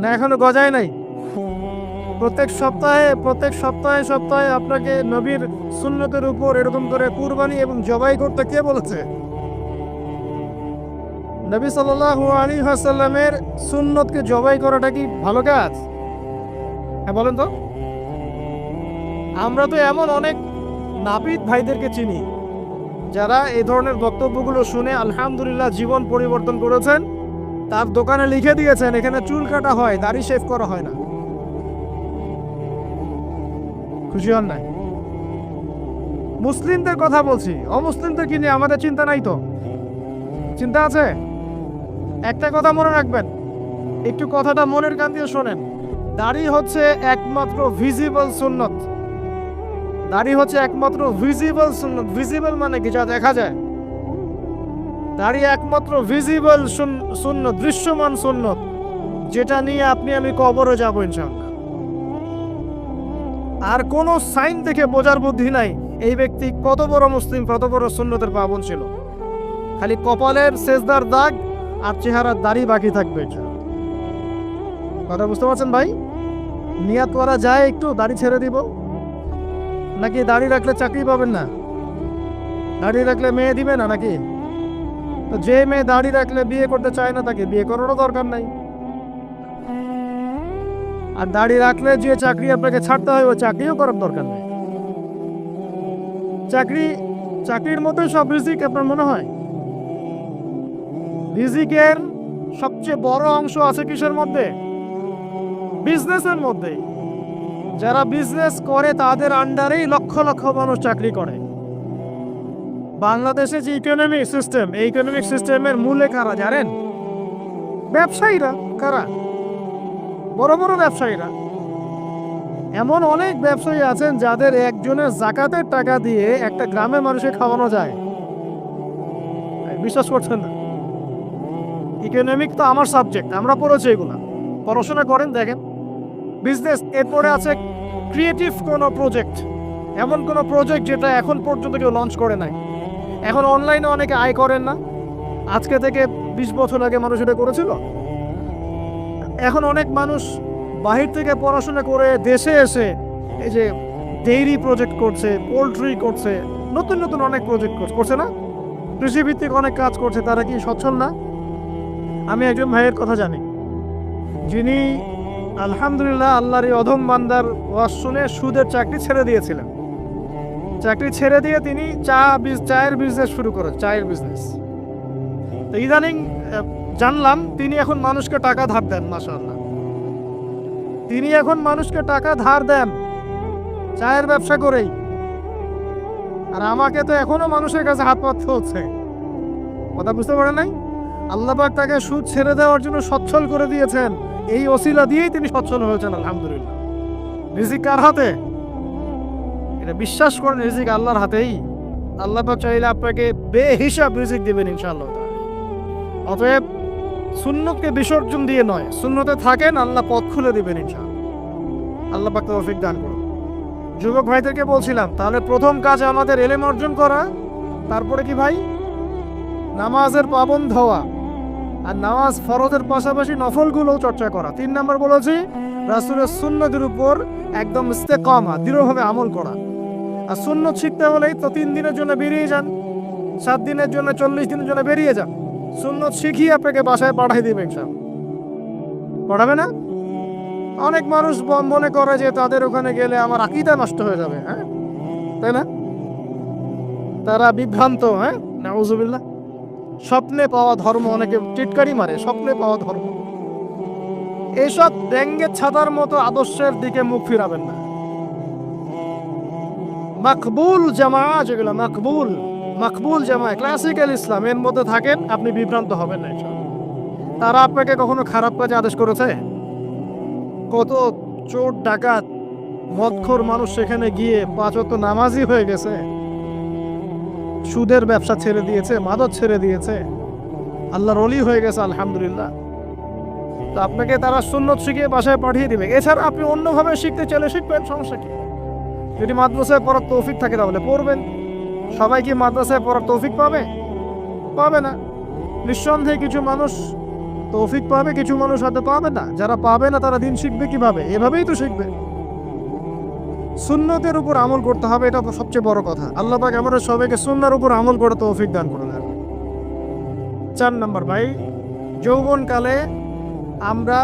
S1: না? এখনো গজায় নাই? প্রত্যেক সপ্তাহে আপনাকে নবীর সুন্নতের উপর এরকম করে কুরবানি এবং জবাই করতে কে বলেছে? নবী সাল্লাল্লাহু আলাইহি ওয়াসাল্লামের সুন্নতকে জবাই করাটা কি ভালো কাজ? হ্যাঁ বলেন তো। আমরা তো এমন অনেক নাপিত ভাইদেরকে চিনি যারা এই ধরনের বক্তব্যগুলো শুনে আলহামদুলিল্লাহ জীবন পরিবর্তন করেছেন। তার দোকানে লিখে দিয়েছেন এখানে চুল কাটা হয়, দাড়ি শেভ করা হয় না। খুশি হন নাই? মুসলিমদের কথা বলছি, অমুসলিমদের কি নিয়ে আমাদের চিন্তা নাই তো? চিন্তা আছে। একটা কথা মনে রাখবেন, একটু কথাটা মনের কান দিয়ে শোনেন। দাড়ি হচ্ছে একমাত্র ভিজিবল সুন্নত। দাড়ি হচ্ছে একমাত্র ভিজিবল সুন্নত। ভিজিবল মানে কি? যা দেখা যায়। দাড়ি একমাত্র ভিজিবল সুন্নত, দৃশ্যমান সুন্নত, যেটা নিয়ে আপনি আমি কবরে যাবো ইনশাআল্লাহ। আর কোন সাইন দেখে বোঝার বুদ্ধি নাই এই ব্যক্তি কত বড় মুসলিম, কত বড় সুন্নতের পাবন ছিল। খালি কপালের সেজদার দাগ আর চেহারার দাড়ি বাকি থাকবে। কথা বুঝতে পারছেন ভাই? নিয়াত করা যায় একটু দাড়ি ছেড়ে দিব, নাকি দাড়ি রাখলে চাকরি পাবেন না? দাড়ি রাখলে মেয়ে দিবে না নাকি? তো যে মেয়ে দাড়ি রাখলে বিয়ে করতে চায় না তাকে বিয়ে করারও দরকার নাই। আর দাড়ি রাখলে যে চাকরি আপনাকে ছাড়তে হয় ওই চাকরিও করার দরকার নেই। চাকরির মধ্যে সব রিজিক আপনার মনে হয়? রিজিকের সবচেয়ে বড় অংশ আছে কিসের মধ্যে? বিজনেসের মধ্যে। যারা বিজনেস করে তাদের আন্ডারেই লক্ষ লক্ষ মানুষ চাকরি করে। বাংলাদেশে যে ইকোনমিক সিস্টেম, এই ইকোনমিক সিস্টেমের মূলে কারা জানেন? ব্যবসায়ীরা। কারা? বড় বড় ব্যবসায়ীরা, এমন অনেক ব্যবসায়ী আছেন যাদের একজনের জাকাতের টাকা দিয়ে একটা গ্রামের মানুষকে খাওয়ানো যায়। বিশ্বাস করছেন না? ইকোনমিক তো আমার সাবজেক্ট, আমরা পড়েছি এগুলা, পড়াশোনা করেন, দেখেন। বিজনেস, এরপরে আছে ক্রিয়েটিভ কোনো প্রজেক্ট, এমন কোনো প্রজেক্ট যেটা এখন পর্যন্ত কেউ লঞ্চ করে নাই। এখন অনলাইনে অনেকে আয় করেন না, আজকে থেকে 20 বছর আগে মানুষ এটা করেছিল। এখন অনেক মানুষ বাহির থেকে পড়াশোনা করে দেশে এসে এই যে ডেইরি প্রজেক্ট করছে, পোলট্রি করছে, নতুন নতুন অনেক প্রজেক্ট করছে না, কৃষিভিত্তিক অনেক কাজ করছে। তারা কি সচ্ছল না? আমি একজন ভাইয়ের কথা জানি, যিনি আলহামদুলিল্লাহ আল্লাহর এই অধম বান্দার ওয়াজ শুনে সুদের চাকরি ছেড়ে দিয়েছিলেন। চাকরি ছেড়ে দিয়ে তিনি চায়ের বিজনেস শুরু করেন, চায়ের বিজনেস। তো ইদানিং জানলাম তিনি এখন মানুষকে টাকা ধার দেন। মাশাআল্লাহ, তিনি এখন মানুষকে টাকা ধার দেন চায়ের ব্যবসা করেই। আর আমাকে তো এখনো মানুষের কাছে হাত পাততে হচ্ছে। কথা বুঝতে পারেন নাই? আল্লাহ পাক তাকে সুদ ছেড়ে দেওয়ার জন্য সচ্ছল করে দিয়েছেন, এই ওসিলা দিয়েই তিনি সচ্ছল হয়েছেন আলহামদুলিল্লাহ। রিজিক কার হাতে? এটা বিশ্বাস করেন, রিজিক আল্লাহর হাতেই। আল্লাহ পাক চাইলে আপনাকে বেহিসাব রিজিক দিবেন ইনশাআল্লাহ। অতএব সুন্নতকে বিসর্জন দিয়ে নয়, সুন্নতে থাকেন, আল্লাহ পথ খুলে দিবেন ইনশাআল্লাহ। আল্লাহ পাক তৌফিক দান করুন। যুবক ভাইদেরকে বলছিলাম, তাহলে প্রথম কাজ আমাদের ইলম অর্জন করা, তারপরে কি ভাই? নামাজের পাবন্দ হওয়া, আর নামাজ ফরজের পাশাপাশি নফলগুলো চর্চা করা। 3 নম্বর বলেছি রাসূলের সুন্নতের উপর একদম ইস্তেকামা, দৃঢ়ভাবে আমল করা। আর সুন্নত শিখতে হলেই তো 3 দিনের জন্য বেরিয়ে যান, 7 দিনের জন্য, 40 দিনের জন্য বেরিয়ে যান। সুন্নত শিখিয়ে আপনাকে বাসায় পাঠিয়ে দিবে ইনশাআল্লাহ। পড়াবে না? অনেক মানুষ মনে করে যে তাদের ওখানে গেলে আমার আকীদা নষ্ট হয়ে যাবে, হ্যাঁ, তাই না? তারা বিভ্রান্ত, হ্যাঁ, নাউজুবিল্লাহ। স্বপ্নে পাওয়া ধর্ম, অনেকে টিটকারি মারে, স্বপ্নে পাওয়া ধর্ম। এইসব ডেঙ্গের ছাতার মতো আদর্শের দিকে মুখ ফিরাবেন না। মাকবুল জামা, যেগুলো মাকবুল জামা, ক্লাসিক্যাল ইসলাম, এর মধ্যে থাকেন, আপনি বিভ্রান্ত হবেন না ইনশাআল্লাহ। তারা আপনাকে কখনো খারাপ কাজে আদেশ করেছে? কত চোর ডাকাত মদখোর মানুষ সেখানে গিয়ে 5 ওয়াক্ত নামাজি হয়ে গেছে, সুদের ব্যবসা ছেড়ে দিয়েছে, মাদক ছেড়ে দিয়েছে, আল্লাহর ওলি হয়ে গেছে আলহামদুলিল্লাহ। তো আপনাকে তারা সুন্নত শিখিয়ে বাসায় পাঠিয়ে দিবে। এছাড়া আপনি অন্যভাবে শিখতে চলে শিখবেন, সমস্যা কি? যদি মাদ্রাসায় পড়ার তৌফিক থাকে তাহলে পড়বেন। সবাই কি মাদ্রাসায় পড়ার তৌফিক পাবে না। নিঃসন্দেহে কিছু মানুষ তৌফিক পাবে, কিছু মানুষ হয়তো পাবে না। যারা পাবে না তারা দিন শিখবে কিভাবে? এভাবেই তো শিখবে। সুন্নতের উপর আমল করতে হবে, এটা সবচেয়ে বড় কথা। আল্লাহ পাক আমাদের সবাইকে সুন্নাহর উপর আমল করে তৌফিক দান করুন। 4 নম্বর ভাই, যৌবনকালে আমরা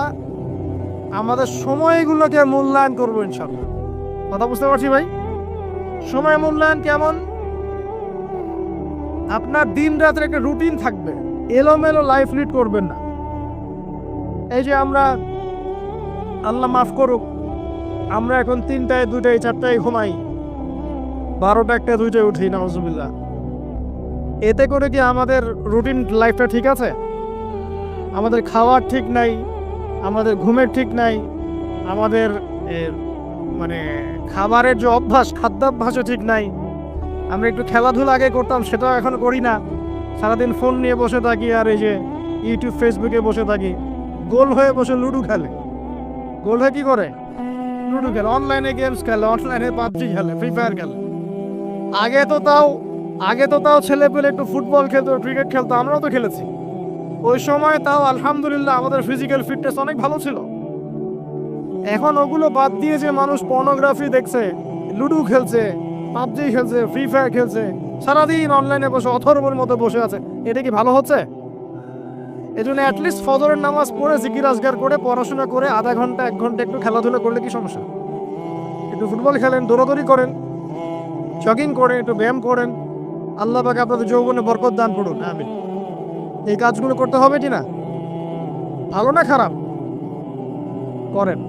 S1: আমাদের সময়গুলোকে মূল্যায়ন করবো ইনশাআল্লাহ। কথা বুঝতে পারছি ভাই? সময় মূল্যায়ন কেমন? আপনার দিন রাতের একটা রুটিন থাকবে, এলোমেলো লাইফ লিড করবেন না। এই যে আমরা, আল্লাহ মাফ করুক, আমরা এখন 3টায় 2টায় 4টায় ঘুমাই, 12টা 1টা 2টায় উঠি, নাউজুবিল্লাহ। এতে করে কি আমাদের রুটিন লাইফটা ঠিক আছে? আমাদের খাওয়ার ঠিক নাই, আমাদের ঘুমের ঠিক নাই, আমাদের মানে খাবারের যে অভ্যাস, খাদ্যাভ্যাসও ঠিক নাই। আমরা একটু খেলাধুলা আগে করতাম, সেটাও এখন করি না। সারাদিন ফোন নিয়ে বসে থাকি, আর এই যে ইউটিউব ফেসবুকে বসে থাকি। গোল হয়ে বসে লুডো খেলে। গোল হয়ে কি করে? লুডো খেলে, অনলাইনে গেমস খেলে, অনলাইনে পাবজি খেলে, ফ্রি ফায়ার খেলে। আগে তো তাও ছেলে পেলে একটু ফুটবল খেলতো, ক্রিকেট খেলতো, আমরাও তো খেলেছি। ওই সময় তাও আলহামদুলিল্লাহ আমাদের ফিজিক্যাল ফিটনেস অনেক ভালো ছিল। এখন ওগুলো বাদ দিয়ে যে মানুষ পর্নোগ্রাফি দেখছে, লুডো খেলছে, পাবজি খেলছে, ফ্রি ফায়ার খেলছে, সারাদিন অনলাইনে বসে অথর্বর মতো বসে আছে, এটা কি ভালো হচ্ছে? এই জন্য অ্যাটলিস্ট ফজরের নামাজ পড়ে জিকির আজগার করে পড়াশোনা করে আধা ঘন্টা 1 ঘন্টা একটু খেলাধুলা করলে কি সমস্যা? একটু ফুটবল খেলেন, দৌড়াদৌড়ি করেন, জগিং করেন, একটু ব্যায়াম করেন। আল্লাহ পাক আপনাদের যৌবনে বরকত দান করুন, আমিন। এই কাজগুলো করতে হবে কি না? ভালো না খারাপ? করেন।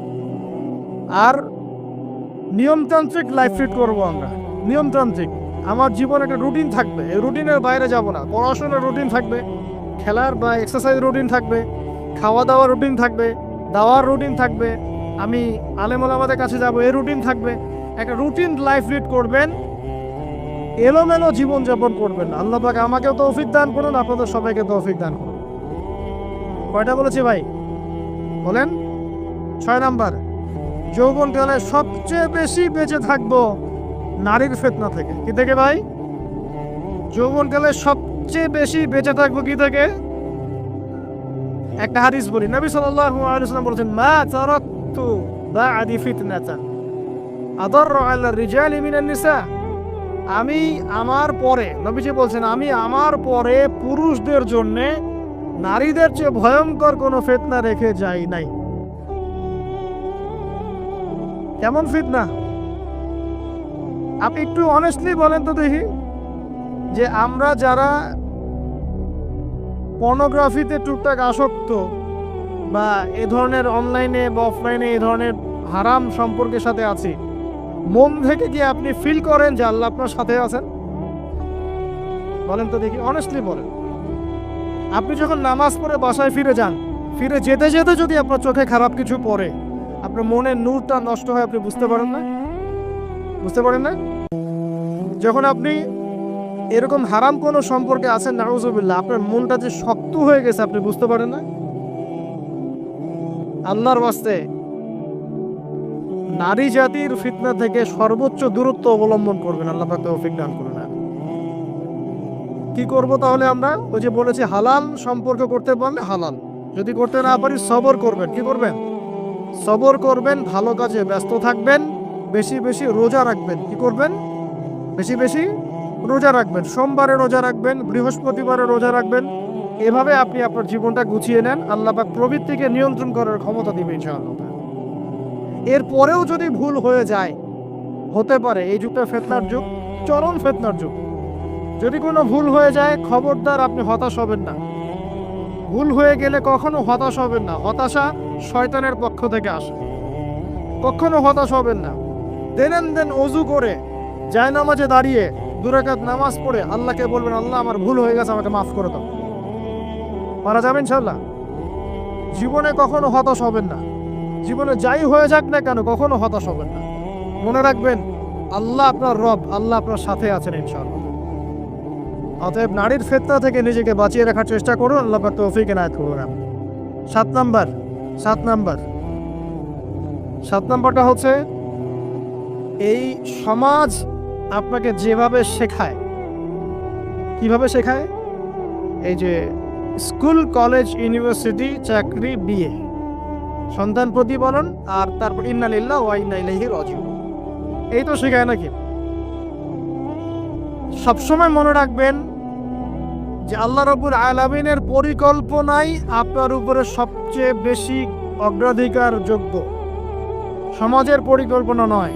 S1: আর নিয়মতান্ত্রিক লাইফ লিড করবো আমরা, নিয়মতান্ত্রিক। আমার জীবনে একটা রুটিন থাকবে, এই রুটিনের বাইরে যাব না। পড়াশোনার রুটিন থাকবে, খেলার বা এক্সারসাইজ রুটিন থাকবে, খাওয়া দাওয়ার রুটিন থাকবে, দাওয়ার রুটিন থাকবে, আমি আলেম ওলামাদের কাছে যাব, এই রুটিন থাকবে। একটা রুটিন লাইফ লিড করবেন, এলোমেলো জীবনযাপন করবেন না। আল্লাহ পাক আমাকেও তৌফিক দান করুন, আপনাদের সবাইকে তৌফিক দান করুন। কয়টা বলেছি ভাই বলেন? 6 নাম্বার, যৌবনকালে সবচেয়ে বেশি বেঁচে থাকবো নারীর ফিতনা থেকে। কি থেকে ভাই? যৌবনকালে সবচেয়ে বেশি বেঁচে থাকবো কি থেকে? একটা হাদিস বলি, নবী সাল্লাল্লাহু আলাইহি ওয়াসাল্লাম বলেছেন, মা তারাকতু বা'দি ফিতনাতান আদাররু আলা রিজালি মিনান নিসা। আমি আমার পরে, নবীজি বলছেন, আমি আমার পরে পুরুষদের জন্য নারীদের চেয়ে ভয়ঙ্কর কোনো ফিতনা রেখে যাই নাই। কেমন ফিতনা? আপনি একটু অনেস্টলি বলেন তো দেখি, যে আমরা যারা পর্নোগ্রাফিতে টুকটাক আসক্ত বা এ ধরনের অনলাইনে বা অফলাইনে এই ধরনের হারাম সম্পর্কের সাথে আছি, মন থেকে কি আপনি ফিল করেন যে আল্লাহ আপনার সাথে আছেন? বলেন তো দেখি, অনেস্টলি বলেন। আপনি যখন নামাজ পড়ে বাসায় ফিরে যান, ফিরে যেতে যেতে যদি আপনার চোখে খারাপ কিছু পড়ে, আপনার মনের নূরটা নষ্ট হয়, আপনি বুঝতে পারেন না? বুঝতে পারেন না? যখন আপনি এরকম হারাম কোনো সম্পর্কে আছেন, নাউজুবিল্লাহ, আপনার মনটা যে শক্ত হয়ে গেছে, আপনি বুঝতে পারেন না? আল্লাহর ওয়াস্তে নারী জাতির ফিতনা থেকে সর্বোচ্চ দূরত্ব অবলম্বন করবেন। আল্লাহ পাক তৌফিক দান করুন। কি করব তাহলে আমরা? ওই যে বলেছি, হালাল সম্পর্ক করতে পারলে হালাল, যদি করতে না পারি সবর করবেন। কি করবেন? সবর করবেন, ভালো কাজে ব্যস্ত থাকবেন, বেশি বেশি রোজা রাখবেন। কি করবেন? বেশি বেশি রোজা রাখবেন। সোমবারে রোজা রাখবেন, বৃহস্পতিবারে রোজা রাখবেন। এভাবে আপনি আপনার জীবনটা গুছিয়ে নেন, আল্লাহ পাক প্রবৃত্তিকে নিয়ন্ত্রণ করার ক্ষমতা দিবেন ইনশাআল্লাহ। এরপরেও যদি ভুল হয়ে যায়, হতে পারে এই যুগটা ফিতনার যুগ, চরম ফিতনার যুগ। যদি কোনো ভুল হয়ে যায়, খবরদার আপনি হতাশ হবেন না। ভুল হয়ে গেলে কখনো হতাশ হবেন না। হতাশা শয়তানের পক্ষ থেকে আসে, কখনো হতাশ হবেন না। দেন ওযু করে জায়নামাজে দাঁড়িয়ে 2 রাকাত নামাজ পড়ে আল্লাহকে বলবেন, আল্লাহ আমার ভুল হয়ে গেছে, আমাকে মাফ করে দাও। পারা যাবে ইনশাআল্লাহ। জীবনে কখনো হতাশ হবেন না। জীবনে যাই হয়ে যাক না কেন, কখনো হতাশ হবেন না। মনে রাখবেন, আল্লাহ আপনার রব, আল্লাহ আপনার সাথে আছেন ইনশাআল্লাহ। অতএব নারীর ফিতনা থেকে নিজেকে বাঁচিয়ে রাখার চেষ্টা করুন। আল্লাহ পাক তৌফিক এনায়েত করুন। 7 নাম্বারটা হচ্ছে, এই সমাজ আপনাকে যেভাবে শেখায়, কিভাবে শেখায়? এই যে স্কুল, কলেজ, ইউনিভার্সিটি, চাকরি, বিয়ে, সন্তান প্রতিপালন, আর তারপর ইন্না লিল্লাহি ওয়া ইন্না ইলাইহি রাজিউন, এই তো শেখায় নাকি? সবসময় মনে রাখবেন যে আল্লাহ রাব্বুল আলামিনের পরিকল্পনাই আপনার উপরে সবচেয়ে বেশি অগ্রাধিকার যোগ্য, সমাজের পরিকল্পনা নয়।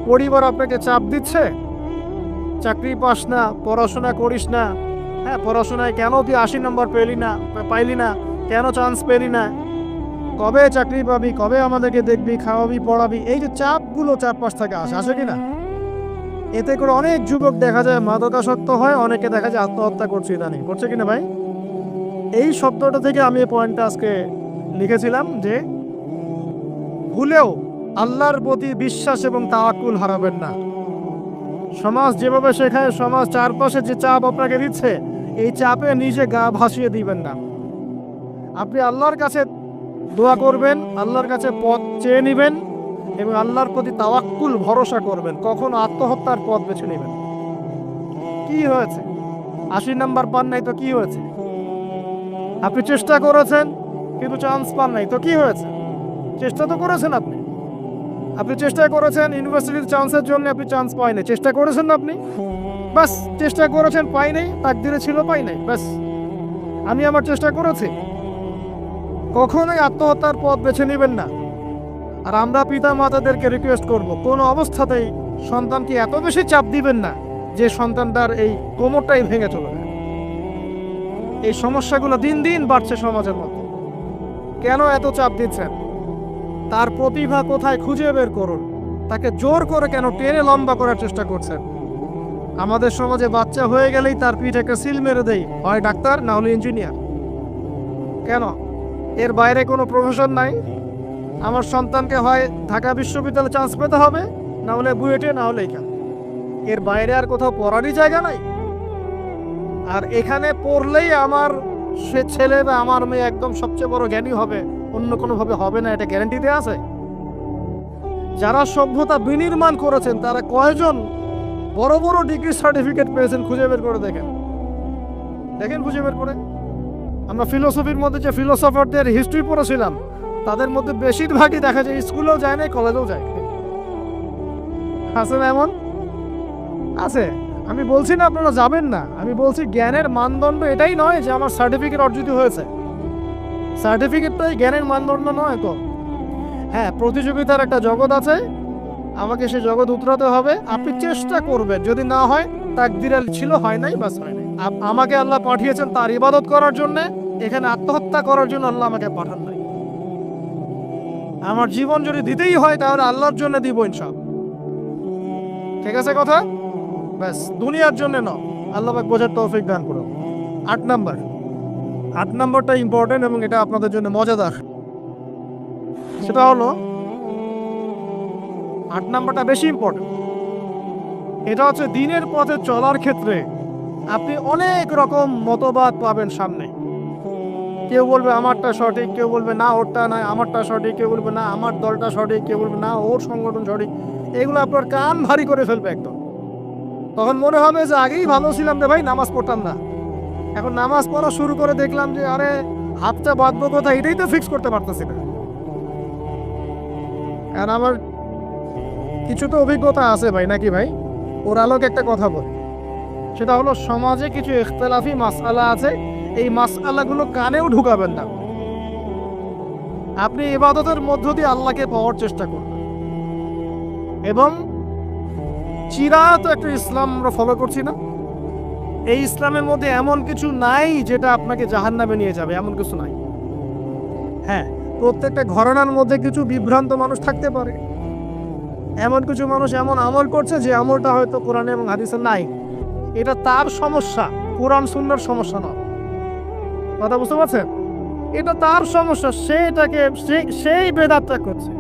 S1: পরিবার আপনাকে চাপ দিচ্ছে, চাকরি পাস না, পড়াশোনা করিস না, হ্যাঁ পড়াশোনায় কেন তুই 80 নম্বর পাইলি না, কেন চান্স পেলি না, কবে চাকরি পাবি, কবে আমাদেরকে দেখবি, খাওয়াবি, পড়াবি, এই যে চাপগুলো চারপাশ থেকে আসে কিনা, এতে করে অনেক যুবক দেখা যায় মাদকাসক্ত হয়, অনেকে দেখা যায় আত্মহত্যা করছে ইদানিং, করছে কিনা ভাই? এই শব্দটা থেকে আমি এই পয়েন্টটা আজকে লিখেছিলাম যে ভুলেও আল্লাহর প্রতি বিশ্বাস এবং তাওয়াক্কুল হারাবেন না। সমাজ যেভাবে শেখায়, সমাজ চারপাশে যে চাপ আপনাকে দিচ্ছে, এই চাপে নিজে গা ভাসিয়ে দিবেন না। আপনি আল্লাহর কাছে দোয়া করবেন, আল্লাহর কাছে পথ চেয়ে নেবেন এবং আল্লাহর প্রতি তাওয়াক্কুল ভরসা করবেন। কখনো আত্মহত্যার পথ বেছে নেবেন। কি হয়েছে? 80 নাম্বার পান নাই তো কি হয়েছে? আপনি চেষ্টা করেছেন কিন্তু চান্স পান নাই তো কি হয়েছে? চেষ্টা তো করেছেন আপনি। আপনি চেষ্টা করেছেন ইউনিভার্সিটির চান্সের জন্য, আপনি চান্স পাই নাই, চেষ্টা করেছেন না আপনি? বাস, চেষ্টা করেছেন, পাই নাই, তাকদিরে ছিল পাই নাই, বাস। আমি আমার চেষ্টা করেছি। কখনোই আত্মহত্যার পথ বেছে নেবেন না। আর আমরা পিতা মাতাদেরকে রিকোয়েস্ট করব, কোনো অবস্থাতেই সন্তানকে এত বেশি চাপ দিবেন না যে সন্তানটার এই কোমরটাই ভেঙে চলে যায়। এই সমস্যাগুলো দিন দিন বাড়ছে সমাজের মধ্যে। কেন এত চাপ দিচ্ছেন? তার প্রতিভা কোথায় খুঁজে বের করুন। তাকে জোর করে কেন টেনে লম্বা করার চেষ্টা করছেন? আমাদের সমাজে বাচ্চা হয়ে গেলেই তার পিঠে একটা সিল মেরে দেয়, হয় ডাক্তার না হলে ইঞ্জিনিয়ার। কেন? এর বাইরে কোনো প্রফেশন নাই? আমার সন্তানকে হয় ঢাকা বিশ্ববিদ্যালয়ে চান্স পেতে হবে, না হলে বুয়েটে, না হলে এখানে। এর বাইরে আর কোথাও পড়ারই জায়গা নাই। আর এখানে পড়লেই আমার সে ছেলে বা আমার মেয়ে একদম সবচেয়ে বড় জ্ঞানী হবে, অন্য কোনোভাবে হবে না, এটা গ্যারান্টি দেওয়া আছে? যারা সভ্যতা বিনির্মাণ করেছেন তারা কয়জন বড় বড় ডিগ্রি সার্টিফিকেট পেয়েছেন খুঁজে বের করে দেখেন, খুঁজে বের করে। আমরা ফিলোসফির মধ্যে যে ফিলোসফারদের হিস্ট্রি পড়েছিলাম তাদের মধ্যে বেশিরভাগই দেখা যায় স্কুলেও যায় না, কলেজেও যায়। আছে না এমন? আছে। আমি বলছি না আপনারা যাবেন না, আমি বলছি জ্ঞানের মানদণ্ড এটাই নয় যে আমার সার্টিফিকেট অর্জিত হয়েছে। সার্টিফিকেটটাই জ্ঞানের মানদণ্ড নয় তো। হ্যাঁ, প্রতিযোগিতার একটা জগৎ আছে, আমাকে সে জগৎ উতরাতে হবে। আপনি চেষ্টা করবেন, যদি না হয় তাকদিরে ছিল, হয় নাই, বাস হয় নাই। আমাকে আল্লাহ পাঠিয়েছেন তার ইবাদত করার জন্য, এখানে আত্মহত্যা করার জন্য আল্লাহ আমাকে পাঠান নাই। আমার জীবন যদি দিতেই হয় তাহলে আল্লাহর জন্য দিব ইনশাআল্লাহ। ঠিক আছে কথা? ব্যাস, দুনিয়ার জন্য না। আল্লাহ পাক বোঝার তৌফিক দান করুন। 8 নম্বরটা ইম্পর্টেন্ট এবং এটা আপনাদের জন্য মজাদার। সেটা হলো 8 নম্বরটা বেশি ইম্পর্টেন্ট। এটা হচ্ছে দিনের পথে চলার ক্ষেত্রে আপনি অনেক রকম মতবাদ পাবেন সামনে। কেউ বলবে আমারটা সঠিক, কেউ বলবে না ওরটা নয়, আমারটা সঠিক, কেউ বলবে না আমার দলটা সঠিক, কেউ বলবে না ওর সংগঠন সঠিক। এগুলো আপনার কান ভারী করে ফেলবে একদম। তখন মনে হবে যে আগেই ভালো ছিলাম রে ভাই, নামাজ পড়তাম না। এখন নামাজ পড়া শুরু করে দেখলাম যে আরে হাতটা বাঁধবো কথা, এটাই তো ফিক্স করতে পারতেছি না। আর আমার কিছু তো অভিজ্ঞতা আছে ভাই, নাকি ভাই? ওর আলোকে একটা কথা বল, সেটা হলো সমাজে কিছু ইখতিলাফি মাসআলা আছে, এই মাসআলাগুলো কানেও ঢুকাবেন না। আপনি ইবাদতের মধ্য দিয়ে আল্লাহকে পাওয়ার চেষ্টা করবেন। এবং চিরায়ত একটা ইসলাম আমরা ফলো করছি না, এই ইসলামের মধ্যে এমন কিছু নাই যেটা আপনাকে জাহান্নামে নিয়ে যাবে, এমন কিছু নাই। হ্যাঁ, প্রত্যেকটা ঘরানার মধ্যে কিছু বিভ্রান্ত মানুষ থাকতে পারে, এমন কিছু মানুষ এমন আমল করছে যে আমলটা হয়তো কোরআন এবং হাদিসে নাই। এটা তার সমস্যা, কোরআন সুন্নাহর সমস্যা নয়। কথা বুঝতে পারছেন? এটা তার সমস্যা, সে এটাকে সেই বেদাতটা করছে,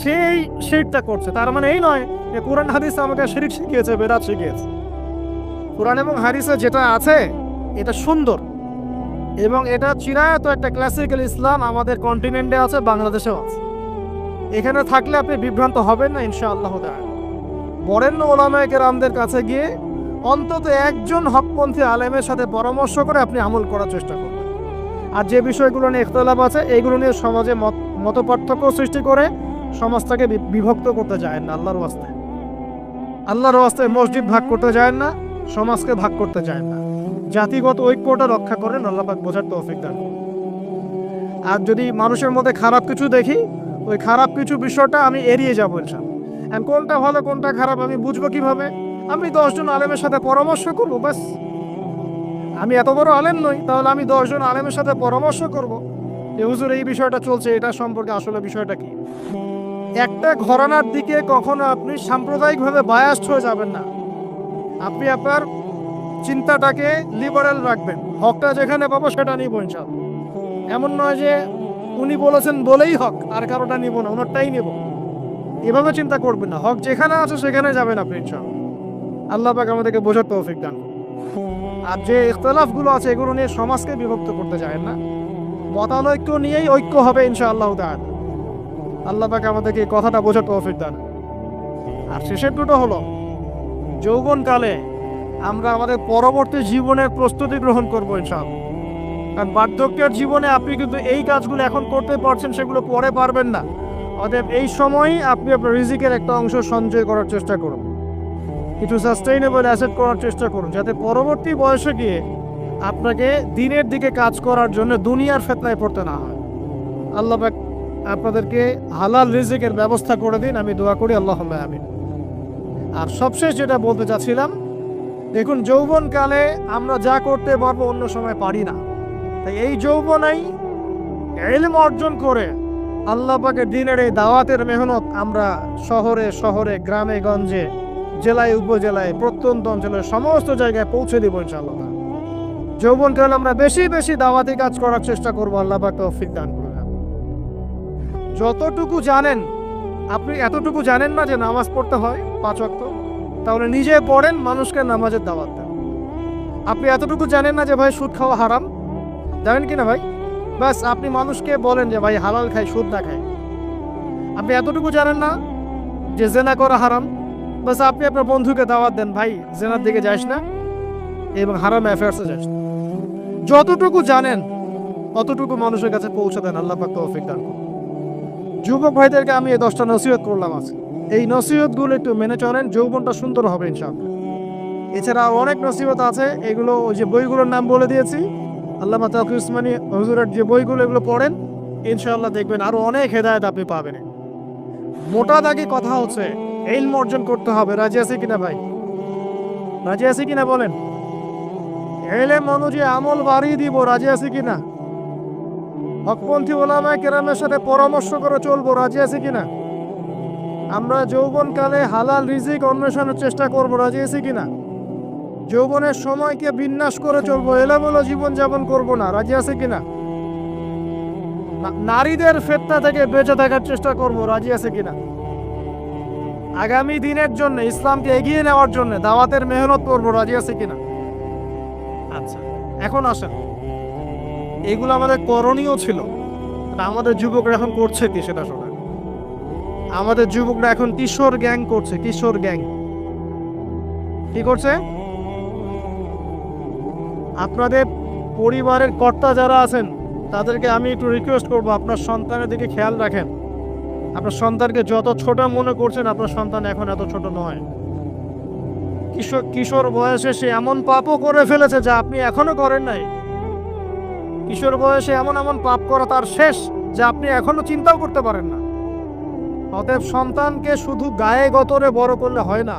S1: সেই শিরকটা করছে। তার মানে এই নয় যে কোরআন হাদিস আমাকে শিরক শিখিয়েছে, বেদাত শিখিয়েছে। কোরআন এবং হাদিসে যেটা আছে এটা সুন্দর, এবং এটা চিরায়ত একটা ক্লাসিক্যাল ইসলাম আমাদের কন্টিনেন্টে আছে, বাংলাদেশেও আছে। এখানে থাকলে আপনি বিভ্রান্ত হবেন না ইনশাআল্লাহ তাআলা। বরেণ্য ওলামায়ে কেরামদের কাছে গিয়ে অন্তত একজন হকপন্থী আলেমের সাথে পরামর্শ করে আপনি আমল করার চেষ্টা করবেন। আর যে বিষয়গুলো নিয়ে ইখতিলাফ আছে এইগুলো নিয়ে সমাজে মত পার্থক্য সৃষ্টি করে সমাজটাকে বিভক্ত করতে যায় না। আল্লাহর ওয়াস্তে মসজিদ ভাগ করতে যায় না, সমাজকে ভাগ করতে যায় না। জাতিগত ঐক্যটা রক্ষা করেন, আল্লাহ পাক বোঝার তৌফিক দান করুন। আর যদি মানুষের মধ্যে খারাপ কিছু দেখি, ওই খারাপ কিছু বিষয়টা আমি এড়িয়ে যাবো ইনশাআল্লাহ। আর কোনটা ভালো কোনটা খারাপ আমি বুঝবো কিভাবে? আমি 10 জন আলেমের সাথে পরামর্শ করবো, ব্যাস। আমি এত বড় আলেম নই, তাহলে আমি 10 জন আলেমের সাথে পরামর্শ করব যে হুজুর এই বিষয়টা চলছে, এটা সম্পর্কে আসলে বিষয়টা কি। একটা ঘরানার দিকে কখনো আপনি সাম্প্রদায়িকভাবে বায়াসড হয়ে যাবেন না। আপনি আপনার চিন্তাটাকে লিবারেল রাখবেন, হকটা যেখানে পাবো সেটা নিব ইনশাআল্লাহ। এমন নয় যে উনি বলেছেন বলেই হক, আর কারোটা নিব না, ওনারটাই নেব, এভাবে চিন্তা করবেন না। হক যেখানে আছে সেখানে যাবেন আপনি ইনশাআল্লাহ। আল্লাহ পাক আমাদেরকে বোঝার তৌফিক দান করুন। আর যে ইখতিলাফগুলো আছে এগুলো নিয়ে সমাজকে বিভক্ত করতে যায় না, মতানৈক্য নিয়েই ঐক্য হবে ইনশাআল্লাহ তাআলা। আল্লাহ পাক আমাদেরকে এই কথাটা বোঝার তৌফিক দান। আর শেষের দুটো হলো যৌবনকালে আমরা আমাদের পরবর্তী জীবনের প্রস্তুতি গ্রহণ করবো ইনশাআল্লাহ। কারণ বার্ধক্যের জীবনে আপনি কিন্তু এই কাজগুলো এখন করতে পারছেন, সেগুলো পরে পারবেন না। অতএব এই সময়ই আপনি আপনার রিজিকের একটা অংশ সঞ্চয় করার চেষ্টা করুন, কিছু সাস্টেইনেবল অ্যাসেট করার চেষ্টা করুন, যাতে পরবর্তী বয়সে গিয়ে আপনাকে দিনের দিকে কাজ করার জন্য দুনিয়ার ফিতনায় পড়তে না হয়। আল্লাহ পাক আপনাদেরকে হালাল রিজিকের ব্যবস্থা করে দিন, আমি দোয়া করি আল্লাহুম্মা আমিন। আর সবশেষ যেটা বলতে চাচ্ছিলাম, দেখুন যৌবনকালে আমরা যা করতে পারবো অন্য সময় পারি না। তাই এই যৌবনেই ইলম অর্জন করে আল্লাহ পাকের দ্বীনের এই দাওয়াতের মেহনত আমরা শহরে শহরে, গ্রামে গঞ্জে, জেলায় উপজেলায়, প্রত্যন্ত অঞ্চলের সমস্ত জায়গায় পৌঁছে দিব ইনশাআল্লাহ। যৌবনকালে আমরা বেশি বেশি দাওয়াতি কাজ করার চেষ্টা করবো, আল্লাহ পাক তৌফিক দান করুন। যতটুকু জানেন, আপনি এতটুকু জানেন না যে নামাজ পড়তে হয় 5 ওয়াক্ত, তাহলে নিজে পড়েন, মানুষকে নামাজের দাওয়াত দেন। আপনি এতটুকু জানেন না যে ভাই সুদ খাওয়া হারাম, জানেন কি না ভাই? বাস আপনি মানুষকে বলেন যে ভাই হালাল খাই, সুদ না খাই। আপনি এতটুকু জানেন না যে জেনা করা হারাম, বাস আপনি আপনার বন্ধুকে দাওয়াত দেন, ভাই জেনার দিকে যাস না এবং হারাম অ্যাফেয়ার্সে যাস না। যতটুকু জানেন অতটুকু মানুষের কাছে পৌঁছে দেন। আল্লাহ পাক তৌফিক দান করুন। যুবক ভাইদেরকে আমি এই 10টা নসিহত করলাম আজকে। এই নসিহতগুলো একটু মেনে চলেন, যৌবনটা সুন্দর হবে ইনশাআল্লাহ। এছাড়া অনেক নসিহত আছে, এগুলো ওই যে বইগুলোর নাম বলে দিয়েছি, আল্লামা তাকি উসমানী হুজুরের যে বইগুলো, এগুলো পড়েন, ইনশাআল্লাহ দেখবেন আরো অনেক হেদায়েত আপনি পাবেন। মোটা দাগে কথা হচ্ছে ইলম অর্জন করতে হবে। রাজি আছে কিনা ভাই? রাজি আছে কিনা বলেন? ইলম অনুযায়ী আমল বাড়িয়ে দিব। রাজি আছে কিনা? হকপন্থী ওলামায়ে কেরামের সাথে পরামর্শ করে চলবো। রাজি আছে কিনা? আমরা যৌবনকালে হালাল রিজিক অন্বেষণের চেষ্টা করব। রাজি আছে কিনা? যৌবনের সময়কে বিন্যাস করে চলবো, এলোমেলো জীবনযাপন করব না। রাজি আছে কিনা? নারীদের ফিতনা থেকে বেঁচে থাকার চেষ্টা করব। রাজি আছে কিনা? আগামী দিনের জন্য, ইসলামকে এগিয়ে নেওয়ার জন্য দাওয়াতের মেহনত করব। রাজি আছে কিনা? আচ্ছা, এখন আসেন, এগুলো আমাদের করণীয় ছিল, আমাদের যুবকরা এখন করছে কি সেটা শোনা। আমাদের যুবকরা এখন কিশোর গ্যাং করছে। কিশোর গ্যাং কি করছে? আপনাদের পরিবারের কর্তা যারা আছেন তাদেরকে আমি একটু রিকোয়েস্ট করব, আপনার সন্তানের দিকে খেয়াল রাখেন। আপনার সন্তানকে যত ছোট মনে করছেন, আপনার সন্তান এখন এত ছোট নয়। কিশোর বয়সে সে এমন পাপও করে ফেলেছে যা আপনি এখনো করেন নাই। কিশোর বয়সে এমন এমন পাপ করা তার শেষ যা আপনি এখনো চিন্তাও করতে পারেন না। অতএব সন্তানকে শুধু গায়ে গতরে বড় করলে হয় না।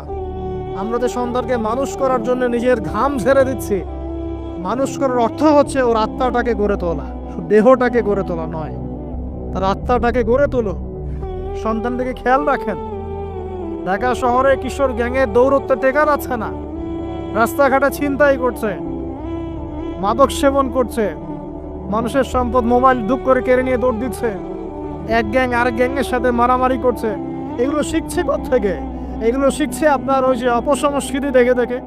S1: আমরা যে সন্তানকে মানুষ করার জন্য নিজের ঘাম ঝেড়ে দিচ্ছি, মানুষ করার অর্থ হচ্ছে ওর আত্মাটাকে গড়ে তোলা, দেহটাকে গড়ে তোলা নয়, তার আত্মাটাকে গড়ে তোলো। সন্তানটাকে খেয়াল রাখেন। ঢাকা শহরে কিশোর গ্যাংয়ের দৌরত্বে টেকার আছে না। রাস্তাঘাটে ছিনতাই করছে, মাদক সেবন করছে, মানুষের সম্পদ মোবাইল দুপ করে কেড়ে নিয়ে দৌড় দিচ্ছে, এক গ্যাং আরেক গ্যাংয়ের সাথে মারামারি করছে। এগুলো শিখছে কোত্থেকে? এগুলো শিখছে আপনার ওই যে অপসংস্কৃতি দেখে দেখে।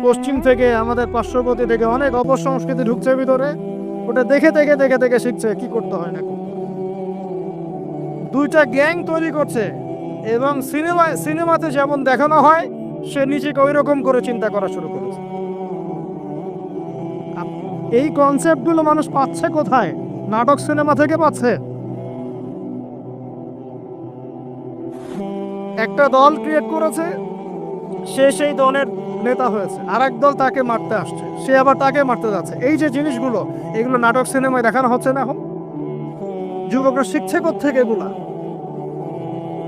S1: পশ্চিম থেকে, আমাদের পার্শ্ববর্তী থেকে অনেক অপসংস্কৃতি ঢুকছে ভিতরে, ওটা দেখে দেখে দেখে দেখে শিখছে কি করতে হয় না। দুইটা গ্যাং তৈরি করছে এবং সিনেমাতে যেমন দেখানো হয় সে নিজেকে ওই রকম করে চিন্তা করা শুরু করেছে। এই কনসেপ্টগুলো মানুষ পাচ্ছে কোথায়? নাটক সিনেমা থেকে পাচ্ছে। একটা দল ক্রিয়েট করেছে, সে সেই দলের নেতা হয়েছে, আর এক দল তাকে মারতে আসছে, সে আবার তাকে মারতে যাচ্ছে। এই যে জিনিসগুলো, এগুলো নাটক সিনেমায় দেখানো হচ্ছে না এখন। যুবকরা শিখছে কোত্থেকে এগুলা?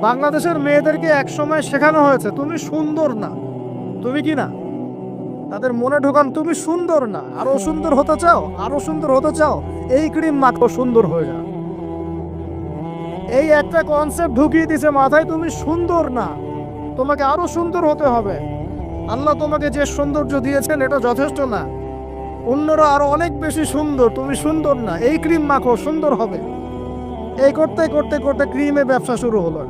S1: বাংলাদেশের মেয়েদেরকে একসময় শেখানো হয়েছে তুমি সুন্দর না, তুমি কি না, তাদের মনে ঢোকান তুমি সুন্দর না, আরো সুন্দর হতে চাও, আরো সুন্দর হতে চাও, এই ক্রিম মাখো সুন্দর হয়ে যাও। এই একটা কনসেপ্ট ঢুকিয়ে দিছে মাথায়, তুমি সুন্দর না, তোমাকে আরো সুন্দর হতে হবে। আল্লাহ তোমাকে যে সৌন্দর্য দিয়েছেন এটা যথেষ্ট না, অন্যরা আরো অনেক বেশি সুন্দর, তুমি সুন্দর না, এই ক্রিম মাখো সুন্দর হবে। এই করতে করতে করতে ক্রিমের ব্যবসা শুরু হলো।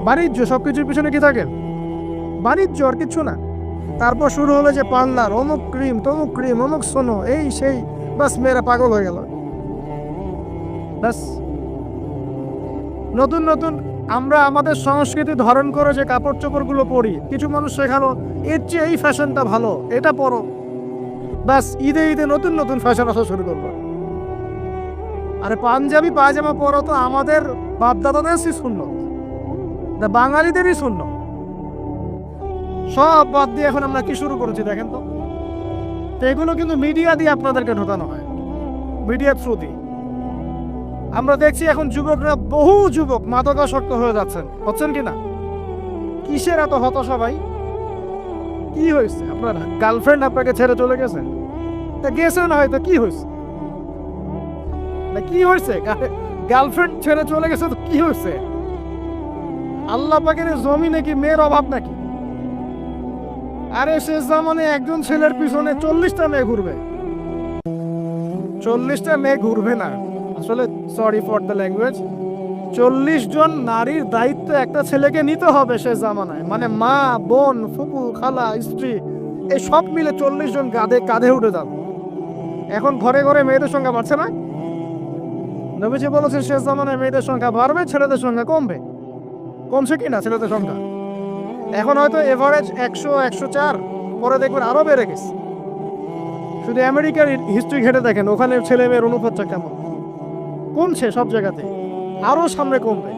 S1: বাণিজ্য, সবকিছুর পিছনে কি থাকে? বাণিজ্য, আর কিছু না। তারপর শুরু হলো যে পার্লার, অমুক ক্রিম, তমুক ক্রিম, অমুক সোনো, এই সেই, বাস মেয়েরা পাগল হয়ে গেল। বাস নতুন নতুন আমরা আমাদের সংস্কৃতি ধারণ করে যে কাপড় চোপড়গুলো পরি, কিছু মানুষ শেখালো এর চেয়ে এই ফ্যাশনটা ভালো, এটা পরো। বাস ঈদে ঈদে নতুন নতুন ফ্যাশন আসা শুরু করলো। আরে পাঞ্জাবি পায়জামা পরো তো আমাদের বাপদাদাদেরই সুন্নত, বাঙালিদেরই সুন্নত। সব বাদ দিয়ে এখন আমরা কি শুরু করেছি দেখেন তো। এগুলো কিন্তু মিডিয়া দিয়ে আপনাদেরকে ঢোকানো হয়, মিডিয়ার থ্রু দিয়ে। আমরা দেখছি এখন যুবকরা, বহু যুবক মাদকাসক্ত হয়ে যাচ্ছেন, হচ্ছেন কিনা? কিসের এত হতাশা ভাই? কি হয়েছে? আপনার গার্লফ্রেন্ড আপনাকে ছেড়ে চলে গেছে? তা গেছে না, হয়তো কি হয়েছে? কি হয়েছে? গার্লফ্রেন্ড ছেড়ে চলে গেছে তো কি হয়েছে? আল্লাহ পাকের জমিনে কি মেয়ের অভাব নাকি? আরে শেষ জামানে একজন ছেলের পিছনে 40টা মেয়ে ঘুরবে। 40টা মেয়ে ঘুরবে না, আসলে সরি ফর দ্য ল্যাঙ্গুয়েজ, 40 জন নারীর দায়িত্ব একটা ছেলেকে নিতে হবে সে জামানায়, মানে মা, বোন, ফুপু, খালা, স্ত্রী, এই সব মিলে 40 জন কাঁধে উঠে যাবে। এখন ঘরে ঘরে মেয়েদের সংখ্যা বাড়ছে না? নবীজি বলেছেন শেষ জামানায় মেয়েদের সংখ্যা বাড়বে, ছেলেদের সংখ্যা কমবে। কমছে কি না ছেলেদের সংখ্যা? এখন হয়তো এভারেজ 100, 104, পরে দেখবেন আরো বেড়ে গেছে। শুধু আমেরিকার হিস্ট্রি ঘেটে দেখেন, ওখানে ছেলে মেয়ের অনুপাতটা কেমন। কমছে সব জায়গাতে, আরো সামনে কমবে।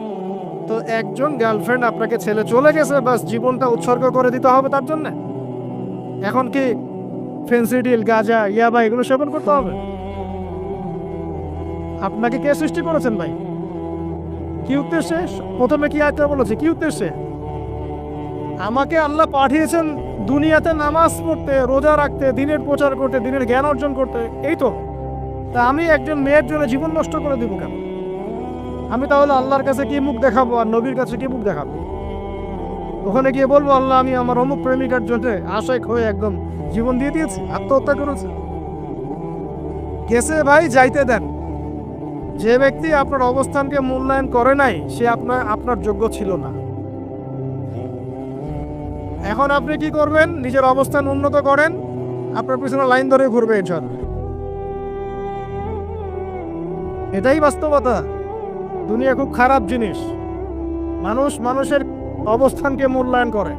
S1: তো একজন গার্লফ্রেন্ড আপনাকে ছেলে চলে গেছে, বাস জীবনটা উৎসর্গ করে দিতে হবে তার জন্য? এখন কি ফেন্সিডিল, গাঁজা, ইয়াবা এগুলো সেবন করতে হবে? আপনাকে কে সৃষ্টি করেছেন ভাই? কি উদ্দেশ্যে? প্রথমে কি আয়াতটা বলেছে, কি উদ্দেশ্যে? আমাকে আল্লাহ পাঠিয়েছেন দুনিয়াতে নামাজ পড়তে, রোজা রাখতে, দিনের প্রচার করতে, দিনের জ্ঞান অর্জন করতে, এই তো। তা আমি একজন মেয়ের জন্য জীবন নষ্ট করে দিব কেন? আমি তাহলে আল্লাহর কাছে কি মুখ দেখাবো আর নবীর কাছে কি মুখ দেখাবো? ওখানে গিয়ে বলবো আল্লাহ আমি আমার অমুক প্রেমিকার জন্য আশায় হয়ে একদম জীবন দিয়ে দিয়েছি, আত্মহত্যা করেছে? গেছে ভাই, যাইতে দেন। যে ব্যক্তি আপনার অবস্থানকে মূল্যায়ন করে নাই, সে আপনার যোগ্য ছিল না। এখন আপনি কি করবেন? নিজের অবস্থান উন্নত করেন, আপনার পিছনে লাইন ধরে ঘুরবে ইনশাআল্লাহ। এটাই বাস্তবতা। দুনিয়া খুব খারাপ জিনিস। মানুষ মানুষের অবস্থানকে মূল্যায়ন করে,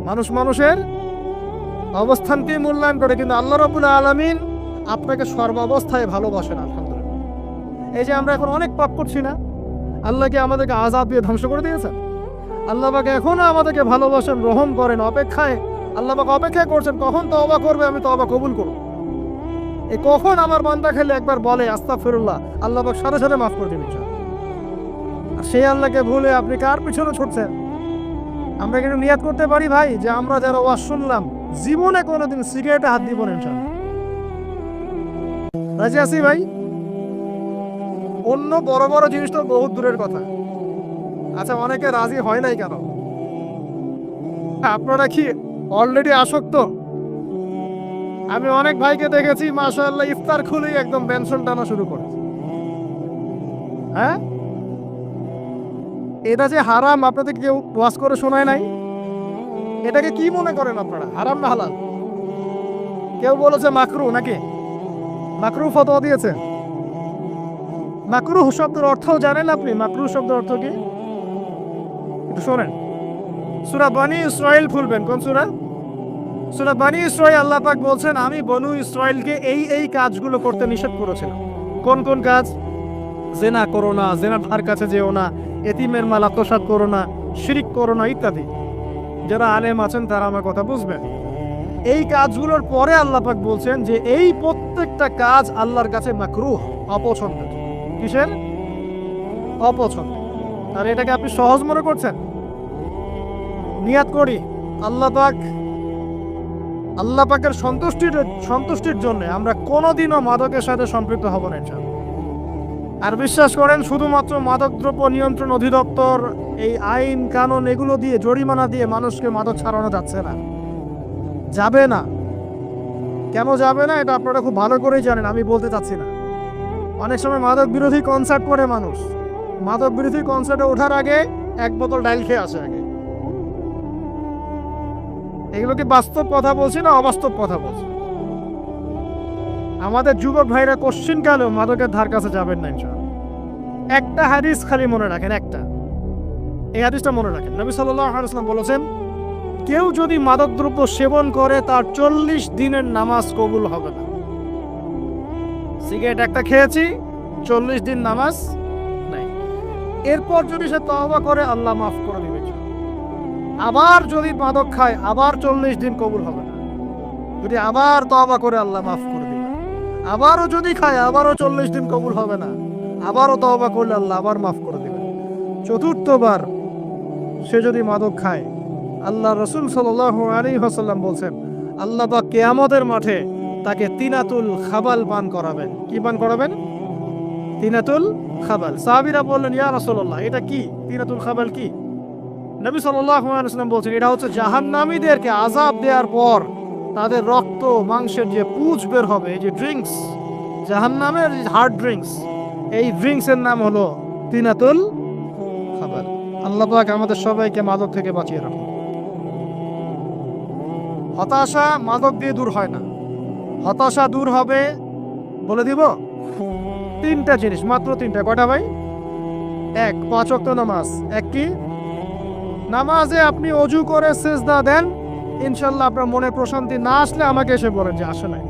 S1: মানুষ মানুষের অবস্থানকে মূল্যায়ন করে, কিন্তু আল্লাহ রাব্বুল আলামিন আপনাকে সর্বাবস্থায় ভালোবাসেন। আলহামদুলিল্লাহ। এই যে আমরা এখন অনেক পাপ করছি না, আল্লাহ কি আমাদেরকে আযাব দিয়ে ধ্বংস করে দিয়েছেন? আল্লাহ পাক এখনো আমাদেরকে ভালোবাসেন, রহম করেন, অপেক্ষায়। আল্লাহ পাক অপেক্ষা করছেন কখন তওবা করবে, আমি তওবা কবুল করব। এই কখন আমার বান্দা খেলে একবার বলে আস্তাগফিরুল্লাহ, আল্লাহ পাক সাথে সাথে মাফ করে দিবেন। আর সেই আল্লাহকে ভুলে আপনি কার পিছনে ছুটছেন? আমরা কিন্তু নিয়াত করতে পারি ভাই যে আমরা যারা ওয়াজ শুনলাম জীবনে কোনোদিন সিগারেটে হাত দিব না ইনশাআল্লাহ। রাজি আছি ভাই? অন্য বড় বড় জিনিস তো বহুত দূরের কথা। আচ্ছা, অনেকে রাজি হয় নাই কেন? আপনারা কি অলরেডি আসক্ত? আমি অনেক ভাইকে দেখেছি মাশাআল্লাহ ইফতার খুলেই একদম বেনসন টানা শুরু করেছে। হ্যাঁ, এটা যে হারাম আপনাদের কেউ ওয়াজ করে শোনায় নাই? এটাকে কি মনে করেন আপনারা, হারাম না হালাল? কেউ বলেছে মাকরু, নাকি মাকরু ফতোয়া দিয়েছে? মাকরু শব্দের অর্থ জানেন আপনি? মাকরু শব্দের অর্থ কি একটু শোনেন। সূরা বনী ইসরাইল খুলবেন। কোন সূরা? সূরা বনী ইসরাইল। আল্লাহ পাক বলছেন আমি বনু ইসরাইলকে এই কাজগুলো করতে নিষেধ করেছিলাম। কোন কোন কাজ? জেনা করো না, জেনার ধার কাছে যেও না, এতিমের মাল আত্মসাৎ করো না, শিরিক করো না, ইত্যাদি। যারা আলেম আছেন তারা আমার কথা বুঝবেন। এই কাজগুলোর পরে আল্লাহ পাক বলছেন যে এই প্রত্যেকটা কাজ আল্লাহর কাছে মাকরুহ, অপছন্দের। কিসের? অপছন্দ। আর এটাকে আপনি সহজ মনে করছেন? নিয়াত করি আল্লাহ পাকের সন্তুষ্টির জন্য আমরা কোনোদিনও মাদকের সাথে সম্পৃক্ত হব না ইনশাআল্লাহ। আর বিশ্বাস করেন, শুধুমাত্র মাদকদ্রব্য নিয়ন্ত্রণ অধিদপ্তর এই আইন কানুন এগুলো দিয়ে, জরিমানা দিয়ে মানুষকে মাদক ছাড়ানো যাচ্ছে না, যাবে না। কেন যাবে না এটা আপনারা খুব ভালো করেই জানেন, আমি বলতে চাচ্ছি না। অনেক সময় মাদক বিরোধী কনসার্ট করে মানুষ, মাদক বিরোধী কনসার্টে ওঠার আগে এক বোতল ডাইল খেয়ে আসে আগে। এগুলো কি বাস্তব কথা বলছি না অবাস্তব কথা বলছি? আমাদের যুবক ভাইরা কোশ্চিন কালেও মাদকের ধার কাছে যাবেন না ইনশাআল্লাহ। একটা হাদিস খালি মনে রাখেন, একটা, এই হাদিসটা মনে রাখেন। নবী সাল্লাল্লাহু আলাইহি ওয়াসাল্লাম বলেছেন কেউ যদি মাদকদ্রব্য সেবন করে তার 40 দিনের নামাজ কবুল হবে না। সিগারেট একটা খেয়েছি, 40 দিন নামাজ নাই। এরপর যদি সে তওবা করে আল্লাহ মাফ করে দিবে। আবার যদি মাদক খায় আবার 40 দিন কবুল হবে না। যদি আবার তওবা করে আল্লাহ মাফ করে দিবে। আবারও যদি খায় আবারও 40 দিন কবুল হবে না। আবারও তওবা করলে আল্লাহ আবার মাফ করে দিবে। চতুর্থবার সে যদি মাদক খায়, আল্লাহ রাসূল সাল্লাল্লাহু আলাইহি ওয়াসাল্লাম বলছেন আল্লাহ পাক কিয়ামতের মাঠে তাকে তিনাতুল খাবাল পান করাবেন। কি পান করাবেন? তিনাতুল খাবাল। সাহাবীরা বললেন ইয়া রাসূলুল্লাহ এটা কি? তিনাতুল খাবাল কি? নবী সাল্লাল্লাহু আলাইহি ওয়াসাল্লাম বলছেন এটা হচ্ছে জাহান্নামীদেরকে আযাব দেওয়ার পর তাদের রক্ত মাংসের যে পুঁজ বের হবে, এই যে ড্রিঙ্কস, জাহান্নামের হার্ড ড্রিঙ্কস, এই ড্রিঙ্কসের নাম হলো তিনাতুল খাবার। আল্লাহ পাক আমাদের সবাইকে মাদক থেকে বাঁচিয়ে রাখুন। হতাশা মাদক দিয়ে দূর হয় না। হতাশা দূর হবে, বলে দিব, তিনটা জিনিস, মাত্র তিনটা। কয়টা ভাই? এক, 5 ওয়াক্ত নামাজ। এক কি? নামাজে আপনি অজু করে সিজদা দেন, ইনশাল্লাহ আপনার মনে প্রশান্তি না আসলে আমাকে এসে বলেন যে আসে নাই।